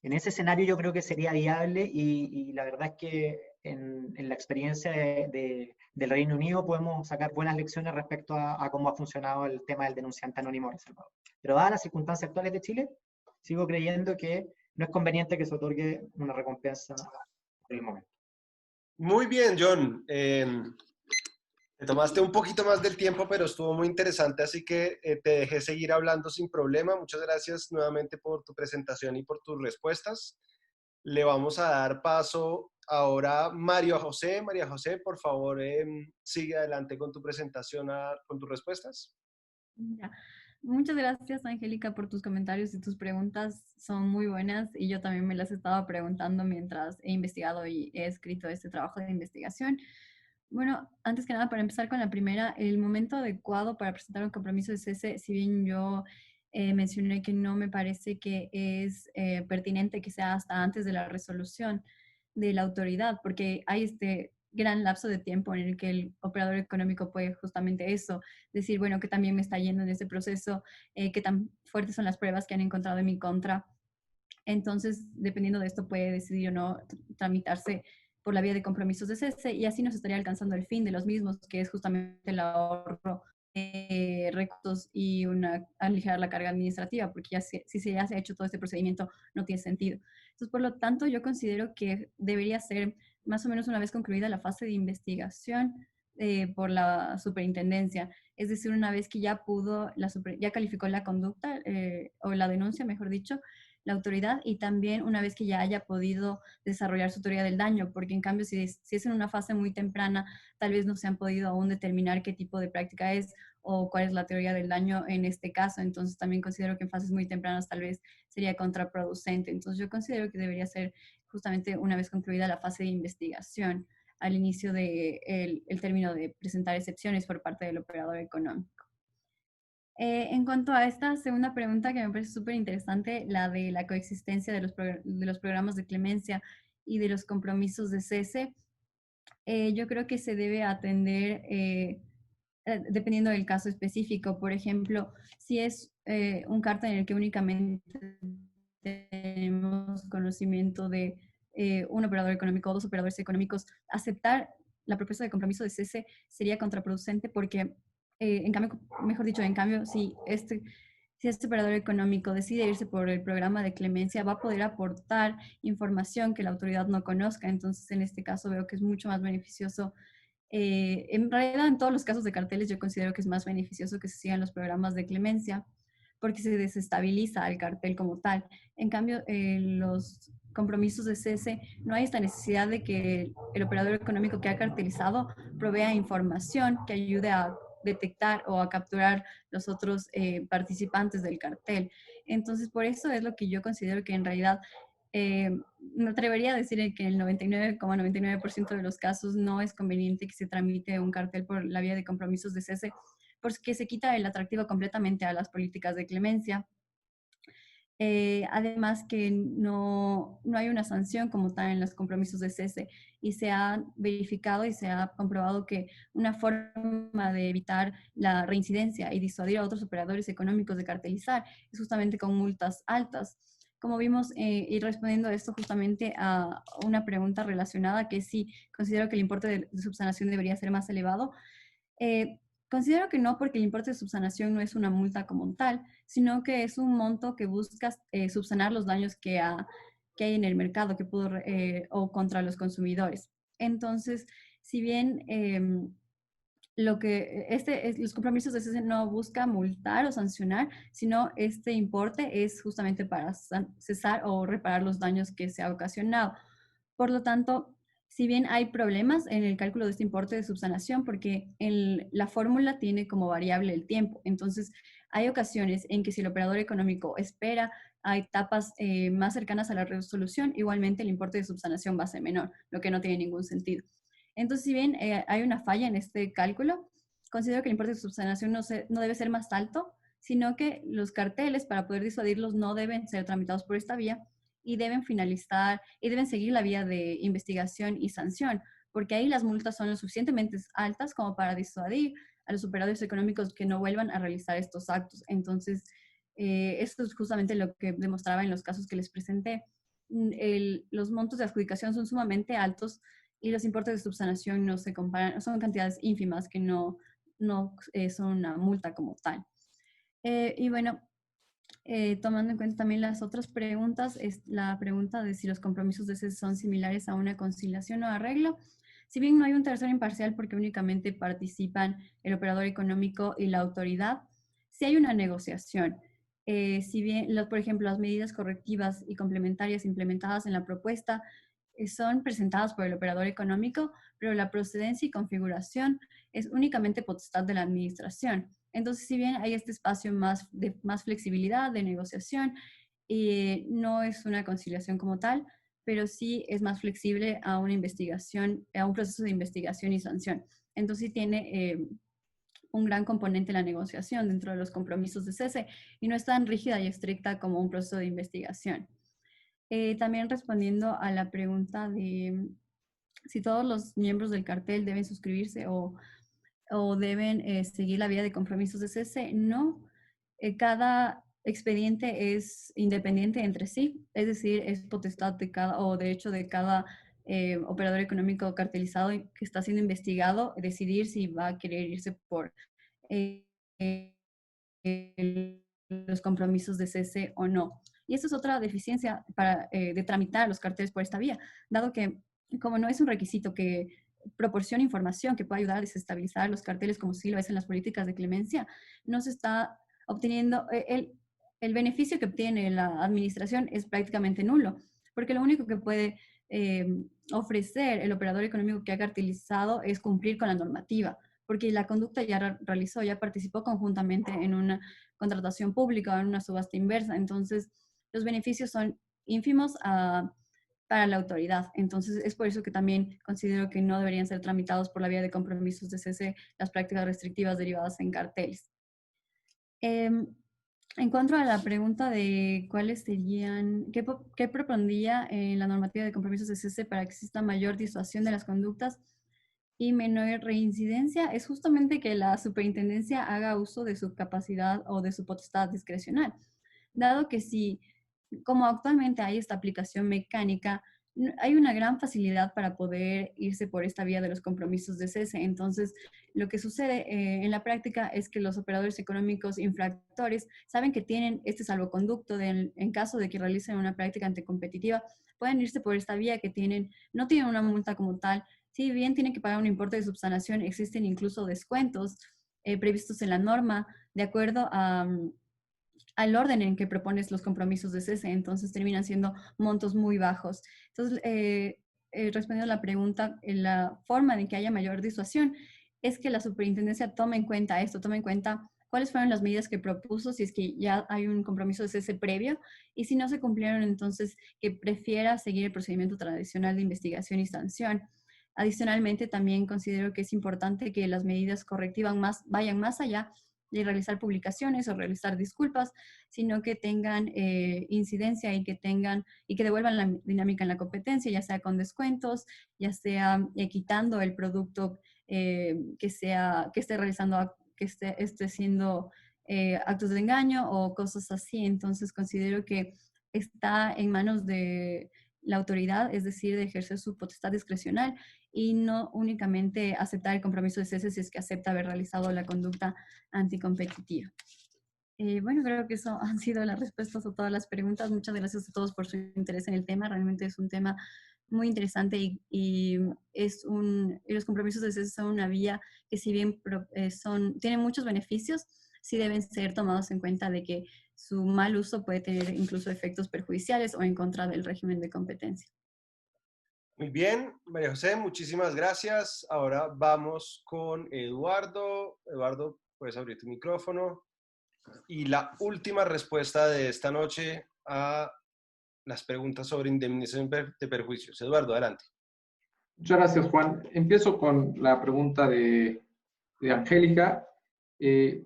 En ese escenario yo creo que sería viable y la verdad es que en la experiencia del Reino Unido podemos sacar buenas lecciones respecto a cómo ha funcionado el tema del denunciante anónimo reservado. Pero dadas las circunstancias actuales de Chile, sigo creyendo que no es conveniente que se otorgue una recompensa por el momento. Muy bien, John. Te tomaste un poquito más del tiempo, pero estuvo muy interesante, así que te dejé seguir hablando sin problema. Muchas gracias nuevamente por tu presentación y por tus respuestas. Le vamos a dar paso ahora a María José. María José, por favor, sigue adelante con tu presentación, con tus respuestas. Ya. Muchas gracias, Angélica, por tus comentarios y tus preguntas. Son muy buenas y yo también me las estaba preguntando mientras he investigado y he escrito este trabajo de investigación. Bueno, antes que nada, para empezar con la primera, el momento adecuado para presentar un compromiso de cese, si bien yo mencioné que no me parece que es pertinente que sea hasta antes de la resolución de la autoridad, porque hay este gran lapso de tiempo en el que el operador económico puede justamente eso, decir, bueno, que también me está yendo en ese proceso, qué tan fuertes son las pruebas que han encontrado en mi contra. Entonces, dependiendo de esto, puede decidir o no tramitarse por la vía de compromisos de cese y así nos estaría alcanzando el fin de los mismos, que es justamente el ahorro de recursos y aligerar la carga administrativa, porque ya si ya se ha hecho todo este procedimiento no tiene sentido. Entonces, por lo tanto, yo considero que debería ser más o menos una vez concluida la fase de investigación por la superintendencia, es decir, una vez que ya ya calificó la conducta o la denuncia, mejor dicho, la autoridad, y también una vez que ya haya podido desarrollar su teoría del daño, porque en cambio si es en una fase muy temprana, tal vez no se han podido aún determinar qué tipo de práctica es o cuál es la teoría del daño en este caso. Entonces también considero que en fases muy tempranas tal vez sería contraproducente. Entonces yo considero que debería ser justamente una vez concluida la fase de investigación al inicio del el término de presentar excepciones por parte del operador económico. En cuanto a esta segunda pregunta, que me parece súper interesante, la de la coexistencia de los programas de clemencia y de los compromisos de cese, yo creo que se debe atender dependiendo del caso específico. Por ejemplo, si es un cártel en el que únicamente tenemos conocimiento de un operador económico o dos operadores económicos, aceptar la propuesta de compromiso de cese sería contraproducente porque en cambio, mejor dicho, en cambio, si este operador económico decide irse por el programa de clemencia, va a poder aportar información que la autoridad no conozca. Entonces, en este caso veo que es mucho más beneficioso. En realidad, en todos los casos de carteles, yo considero que es más beneficioso que se sigan los programas de clemencia, porque se desestabiliza al cartel como tal. En cambio, los compromisos de cese, no hay esta necesidad de que el operador económico que ha cartelizado provea información que ayude a detectar o a capturar los otros participantes del cartel. Entonces, por eso es lo que yo considero que en realidad me atrevería a decir que en el 99,99% de los casos no es conveniente que se tramite un cartel por la vía de compromisos de cese, porque se quita el atractivo completamente a las políticas de clemencia. Además que no hay una sanción como tal en los compromisos de cese y se ha verificado y se ha comprobado que una forma de evitar la reincidencia y disuadir a otros operadores económicos de cartelizar es justamente con multas altas. como vimos, y respondiendo a esto justamente a una pregunta relacionada, que sí considero que el importe de subsanación debería ser más elevado. Considero que no, porque el importe de subsanación no es una multa como tal, sino que es un monto que busca subsanar los daños que hay en el mercado que pudo, o contra los consumidores. Entonces, si bien los compromisos de cese no busca multar o sancionar, sino este importe es justamente para cesar o reparar los daños que se ha ocasionado. Por lo tanto, si bien hay problemas en el cálculo de este importe de subsanación, porque la fórmula tiene como variable el tiempo, entonces hay ocasiones en que si el operador económico espera a etapas más cercanas a la resolución, igualmente el importe de subsanación va a ser menor, lo que no tiene ningún sentido. Entonces, si bien hay una falla en este cálculo, considero que el importe de subsanación no debe ser más alto, sino que los carteles, para poder disuadirlos, no deben ser tramitados por esta vía y deben finalizar y deben seguir la vía de investigación y sanción, porque ahí las multas son lo suficientemente altas como para disuadir a los operadores económicos que no vuelvan a realizar estos actos. Entonces, esto es justamente lo que demostraba en los casos que les presenté. Los montos de adjudicación son sumamente altos y los importes de subsanación no se comparan, son cantidades ínfimas que no son una multa como tal. Y bueno, tomando en cuenta también las otras preguntas, es la pregunta de si los compromisos de cese son similares a una conciliación o arreglo. Si bien no hay un tercero imparcial porque únicamente participan el operador económico y la autoridad, sí hay una negociación. Si bien, por ejemplo, las medidas correctivas y complementarias implementadas en la propuesta son presentadas por el operador económico, pero la procedencia y configuración es únicamente potestad de la administración. Entonces, si bien hay este espacio de más flexibilidad, de negociación, no es una conciliación como tal, pero sí es más flexible a una investigación, a un proceso de investigación y sanción. Entonces, sí tiene un gran componente la negociación dentro de los compromisos de cese y no es tan rígida y estricta como un proceso de investigación. También respondiendo a la pregunta de si todos los miembros del cartel deben suscribirse o deben seguir la vía de compromisos de cese, no. Cada expediente es independiente entre sí, es decir, es potestad de cada, o derecho de cada operador económico cartelizado que está siendo investigado decidir si va a querer irse por eh, los compromisos de cese o no. Y esto es otra deficiencia de tramitar los carteles por esta vía, dado que como no es un requisito que proporciona información que pueda ayudar a desestabilizar los carteles como sí lo es en las políticas de clemencia, no se está obteniendo, el beneficio que obtiene la administración es prácticamente nulo, porque lo único que puede ofrecer el operador económico que ha cartelizado es cumplir con la normativa, porque la conducta ya realizó, ya participó conjuntamente en una contratación pública o en una subasta inversa. Entonces, los beneficios son ínfimos para la autoridad. Entonces, es por eso que también considero que no deberían ser tramitados por la vía de compromisos de cese las prácticas restrictivas derivadas en carteles. En cuanto a la pregunta de cuáles serían, qué propondría en la normativa de compromisos de cese para que exista mayor disuasión de las conductas y menor reincidencia, es justamente que la superintendencia haga uso de su capacidad o de su potestad discrecional. Dado que si, como actualmente hay esta aplicación mecánica, hay una gran facilidad para poder irse por esta vía de los compromisos de cese. Entonces, lo que sucede en la práctica es que los operadores económicos infractores saben que tienen este salvoconducto en caso de que realicen una práctica anticompetitiva, pueden irse por esta vía que no tienen una multa como tal. Si bien tienen que pagar un importe de subsanación, existen incluso descuentos previstos en la norma de acuerdo al orden en que propones los compromisos de cese, entonces terminan siendo montos muy bajos. Entonces, respondiendo a la pregunta, la forma de que haya mayor disuasión es que la superintendencia tome en cuenta esto, tome en cuenta cuáles fueron las medidas que propuso, si es que ya hay un compromiso de cese previo, y si no se cumplieron, entonces que prefiera seguir el procedimiento tradicional de investigación y sanción. Adicionalmente, también considero que es importante que las medidas correctivas vayan más allá de realizar publicaciones o realizar disculpas, sino que tengan incidencia y que devuelvan la dinámica en la competencia, ya sea con descuentos, ya sea quitando el producto que esté realizando, que esté siendo actos de engaño o cosas así. Entonces considero que está en manos de la autoridad, es decir, de ejercer su potestad discrecional y no únicamente aceptar el compromiso de cese si es que acepta haber realizado la conducta anticompetitiva. Bueno, creo que eso han sido las respuestas a todas las preguntas. Muchas gracias a todos por su interés en el tema. Realmente es un tema muy interesante y los compromisos de cese son una vía que si bien tienen muchos beneficios, sí deben ser tomados en cuenta de que su mal uso puede tener incluso efectos perjudiciales o en contra del régimen de competencia. Muy bien, María José, muchísimas gracias. Ahora vamos con Eduardo. Eduardo, puedes abrir tu micrófono. Y la última respuesta de esta noche a las preguntas sobre indemnización de perjuicios. Eduardo, adelante. Muchas gracias, Juan. Empiezo con la pregunta de Angélica. Creo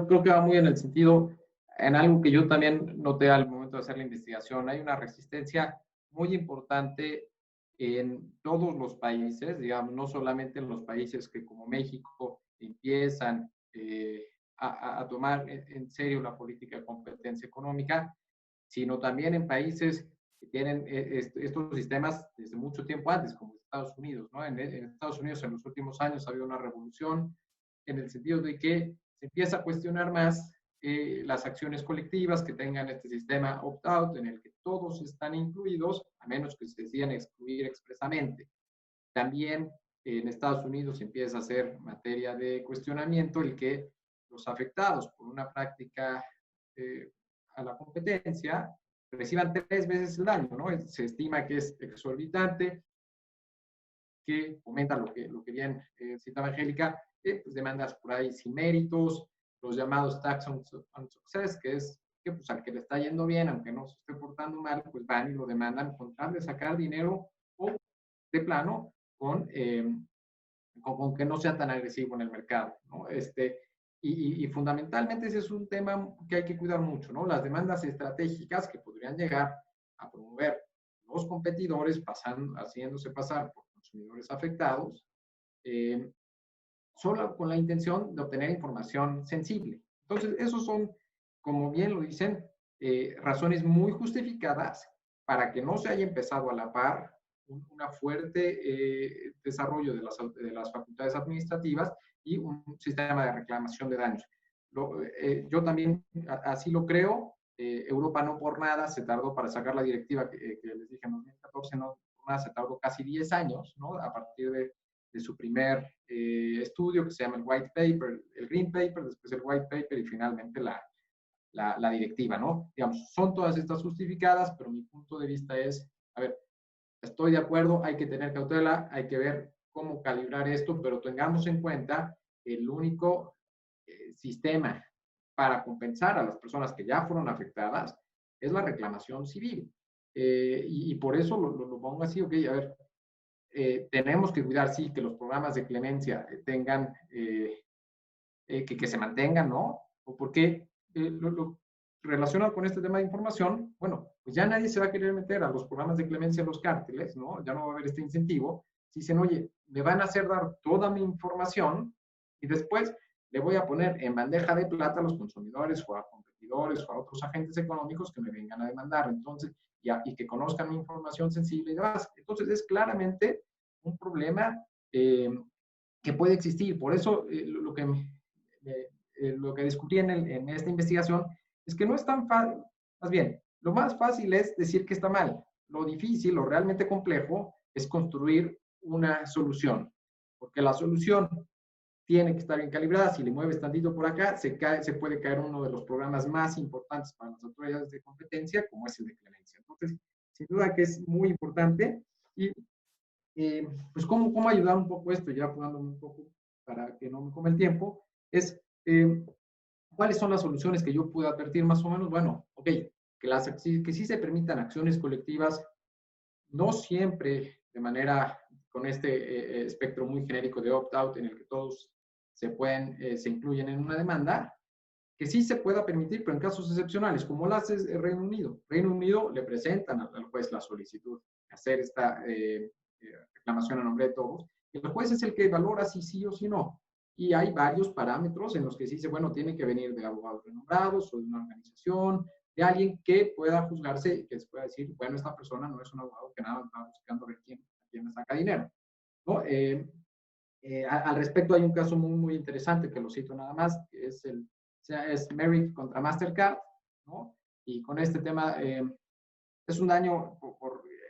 que va muy en el sentido, en algo que yo también noté al momento de hacer la investigación. Hay una resistencia muy importante en todos los países, digamos, no solamente en los países que como México empiezan a tomar en serio la política de competencia económica, sino también en países que tienen estos sistemas desde mucho tiempo antes, como Estados Unidos, ¿no? En Estados Unidos en los últimos años ha habido una revolución en el sentido de que se empieza a cuestionar más las acciones colectivas que tengan este sistema opt-out en el que todos están incluidos, a menos que se decidan excluir expresamente. También en Estados Unidos empieza a ser materia de cuestionamiento el que los afectados por una práctica a la competencia reciban 3 veces el daño, ¿no? Se estima que es exorbitante, que fomenta lo que bien citaba Angélica, pues demandas por ahí sin méritos, los llamados tax on success, que es que pues al que le está yendo bien, aunque no se esté portando mal, pues van y lo demandan con tal de sacar dinero o de plano con que no sea tan agresivo en el mercado, ¿no? Y fundamentalmente ese es un tema que hay que cuidar mucho, ¿no? Las demandas estratégicas que podrían llegar a promover los competidores haciéndose pasar por consumidores afectados, solo con la intención de obtener información sensible. Entonces, esos son, como bien lo dicen, razones muy justificadas para que no se haya empezado a la par un fuerte desarrollo de las facultades administrativas y un sistema de reclamación de daños. Yo también así lo creo. Europa no por nada se tardó para sacar la directiva que les dije en 2014, no por nada se tardó casi 10 años, ¿no? A partir de su primer estudio que se llama el White Paper, el Green Paper, después el White Paper y finalmente la directiva, ¿no? Digamos, son todas estas justificadas, pero mi punto de vista es, a ver, estoy de acuerdo, hay que tener cautela, hay que ver cómo calibrar esto, pero tengamos en cuenta el único sistema para compensar a las personas que ya fueron afectadas es la reclamación civil. Y por eso lo pongo así, ok, a ver, tenemos que cuidar, sí, que los programas de clemencia tengan, que se mantengan, ¿no? O porque lo relacionado con este tema de información, bueno, pues ya nadie se va a querer meter a los programas de clemencia a los cárteles, ¿no? Ya no va a haber este incentivo. Si dicen, oye, me van a hacer dar toda mi información y después le voy a poner en bandeja de plata a los consumidores o a competidores o a otros agentes económicos que me vengan a demandar. Entonces, y que conozcan mi información sensible y demás. Entonces, es claramente un problema que puede existir. Por eso, lo que descubrí en esta investigación es que no es tan fácil, más bien, lo más fácil es decir que está mal. Lo difícil, lo realmente complejo, es construir una solución, porque la solución tiene que estar bien calibrada. Si le mueves tantito por acá, se puede caer uno de los programas más importantes para las autoridades de competencia, como es el de clemencia. Entonces, sin duda que es muy importante. Y pues, ¿cómo ayudar un poco esto? Ya apurándome un poco para que no me come el tiempo, es ¿cuáles son las soluciones que yo puedo advertir más o menos? Bueno, ok, que sí se permitan acciones colectivas, no siempre de manera con este espectro muy genérico de opt-out en el que todos se incluyen en una demanda, que sí se pueda permitir, pero en casos excepcionales, como lo hace el Reino Unido. Reino Unido le presentan al juez la solicitud de hacer esta reclamación a nombre de todos, y el juez es el que valora si sí o si no. Y hay varios parámetros en los que se dice, bueno, tiene que venir de abogados renombrados o de una organización de alguien que pueda juzgarse y que se pueda decir, bueno, esta persona no es un abogado que nada está buscando ver quién le saca dinero, ¿no? Al respecto hay un caso muy interesante que lo cito nada más, que es Merrick contra Mastercard, ¿no? Y con este tema es un daño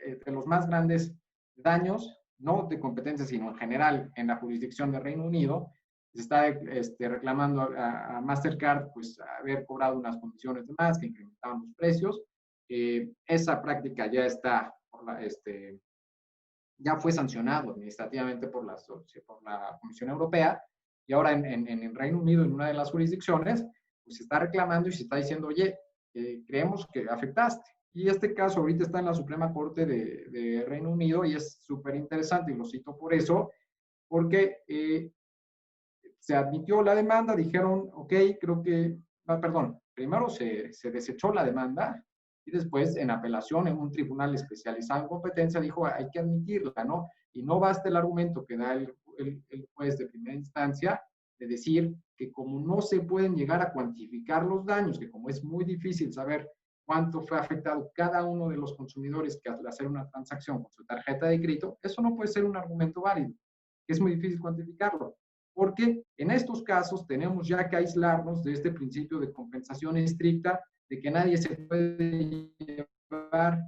de los más grandes daños, no de competencia, sino en general en la jurisdicción del Reino Unido. Se está reclamando a Mastercard pues haber cobrado unas condiciones de más que incrementaban los precios. Esa práctica ya está ya fue sancionado administrativamente por la Comisión Europea, y ahora en el Reino Unido, en una de las jurisdicciones, pues se está reclamando y se está diciendo, oye, creemos que afectaste. Y este caso ahorita está en la Suprema Corte de Reino Unido y es súper interesante, y lo cito por eso, porque se admitió la demanda, dijeron, ok, creo que, perdón, primero se desechó la demanda, y después en apelación en un tribunal especializado en competencia dijo hay que admitirla, ¿no? Y no basta el argumento que da el juez de primera instancia de decir que como no se pueden llegar a cuantificar los daños, que como es muy difícil saber cuánto fue afectado cada uno de los consumidores que al hacer una transacción con su tarjeta de crédito, eso no puede ser un argumento válido, es muy difícil cuantificarlo. Porque en estos casos tenemos ya que aislarnos de este principio de compensación estricta, de que nadie se puede llevar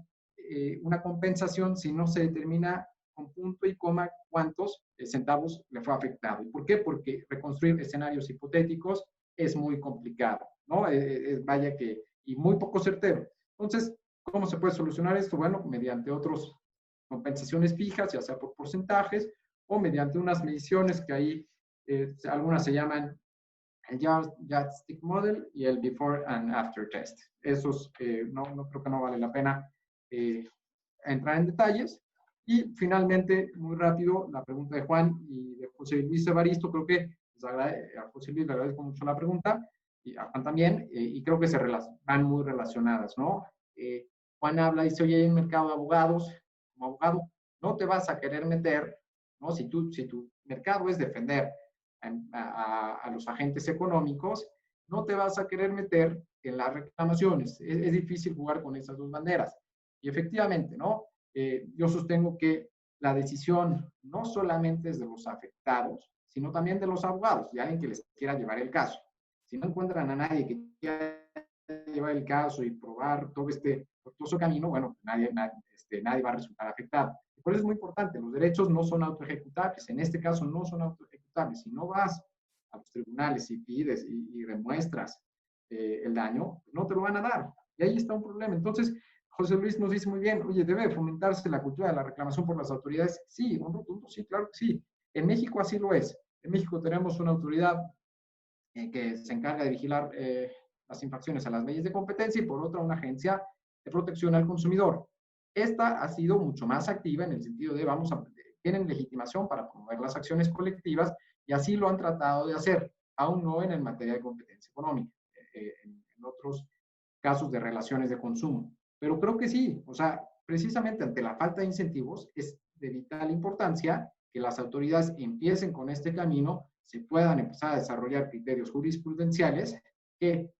una compensación si no se determina con punto y coma cuántos centavos le fue afectado. ¿Y por qué? Porque reconstruir escenarios hipotéticos es muy complicado, ¿no? Vaya que, y muy poco certero. Entonces, ¿cómo se puede solucionar esto? Bueno, mediante otras compensaciones fijas, ya sea por porcentajes, o mediante unas mediciones que ahí algunas se llaman el Yardstick Model y el Before and After Test. Esos no creo que no vale la pena entrar en detalles. Y finalmente, muy rápido, la pregunta de Juan y de José Luis Evaristo. Creo que a José Luis le agradezco mucho la pregunta, y a Juan también, y creo que van muy relacionadas, ¿no? Juan habla, dice, oye, hay un mercado de abogados, como abogado no te vas a querer meter, ¿no? Si tu mercado es defender a los agentes económicos, no te vas a querer meter en las reclamaciones. Es difícil jugar con esas dos banderas. Y efectivamente, ¿no? Yo sostengo que la decisión no solamente es de los afectados, sino también de los abogados, de alguien que les quiera llevar el caso. Si no encuentran a nadie que quiera llevar el caso y probar todo este tortuoso camino, bueno, nadie va a resultar afectado. Por eso es muy importante, los derechos no son autoejecutables, en este caso no son autoejecutables. Si no vas a los tribunales y pides y demuestras el daño, no te lo van a dar. Y ahí está un problema. Entonces, José Luis nos dice muy bien, oye, ¿debe fomentarse la cultura de la reclamación por las autoridades? Sí, un rotundo sí, claro que sí. En México así lo es. En México tenemos una autoridad que se encarga de vigilar las infracciones a las leyes de competencia, y por otra una agencia de protección al consumidor. Esta ha sido mucho más activa en el sentido de tienen legitimación para promover las acciones colectivas, y así lo han tratado de hacer, aún no en materia de competencia económica, en otros casos de relaciones de consumo. Pero creo que sí, o sea, precisamente ante la falta de incentivos es de vital importancia que las autoridades empiecen con este camino, se puedan empezar a desarrollar criterios jurisprudenciales que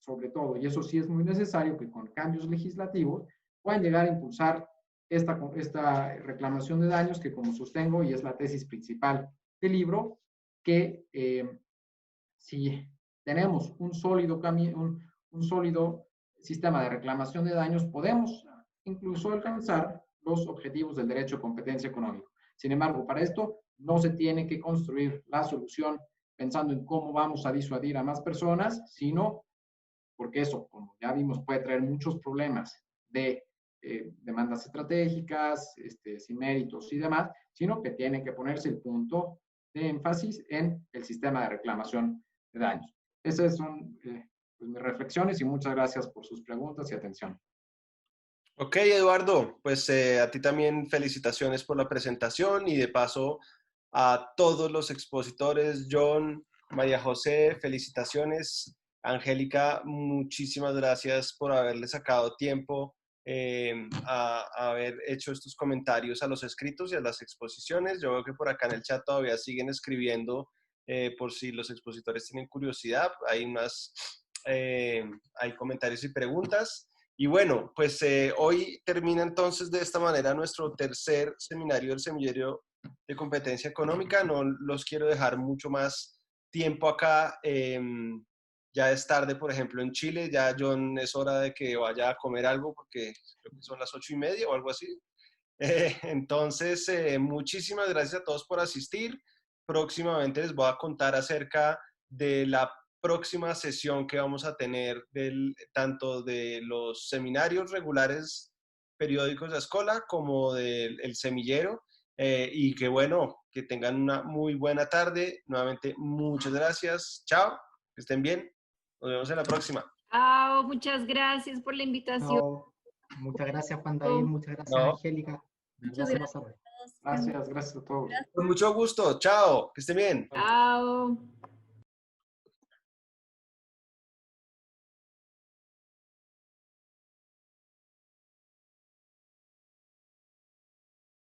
sobre todo, y eso sí es muy necesario, que con cambios legislativos puedan llegar a impulsar esta reclamación de daños, que como sostengo, y es la tesis principal del libro, que si tenemos un sólido sistema de reclamación de daños, podemos incluso alcanzar los objetivos del derecho de competencia económica. Sin embargo, para esto no se tiene que construir la solución pensando en cómo vamos a disuadir a más personas, sino porque eso, como ya vimos, puede traer muchos problemas de demandas estratégicas, sin méritos y demás, sino que tiene que ponerse el punto de énfasis en el sistema de reclamación de daños. Esas son pues, mis reflexiones, y muchas gracias por sus preguntas y atención. Ok, Eduardo, pues a ti también felicitaciones por la presentación, y de paso a todos los expositores. John, María José, felicitaciones. Angélica, muchísimas gracias por haberle sacado tiempo a haber hecho estos comentarios a los escritos y a las exposiciones. Yo veo que por acá en el chat todavía siguen escribiendo por si los expositores tienen curiosidad. Hay unas hay comentarios y preguntas. Y bueno, pues hoy termina entonces de esta manera nuestro tercer seminario del Semillero de Competencia Económica. No los quiero dejar mucho más tiempo acá. Ya es tarde, por ejemplo, en Chile. Ya, John, es hora de que vaya a comer algo porque creo que son las 8:30 o algo así. Entonces, muchísimas gracias a todos por asistir. Próximamente les voy a contar acerca de la próxima sesión que vamos a tener tanto de los seminarios regulares periódicos de Ascola como del semillero. Y que bueno, que tengan una muy buena tarde. Nuevamente, muchas gracias. Chao, que estén bien. Nos vemos en la próxima. Chao, muchas gracias por la invitación. No, muchas gracias, Juan David, muchas gracias, No. Angélica. Muchas Gracias. gracias a todos. Gracias, gracias a todos. Con mucho gusto. Chao, que estén bien. Chao.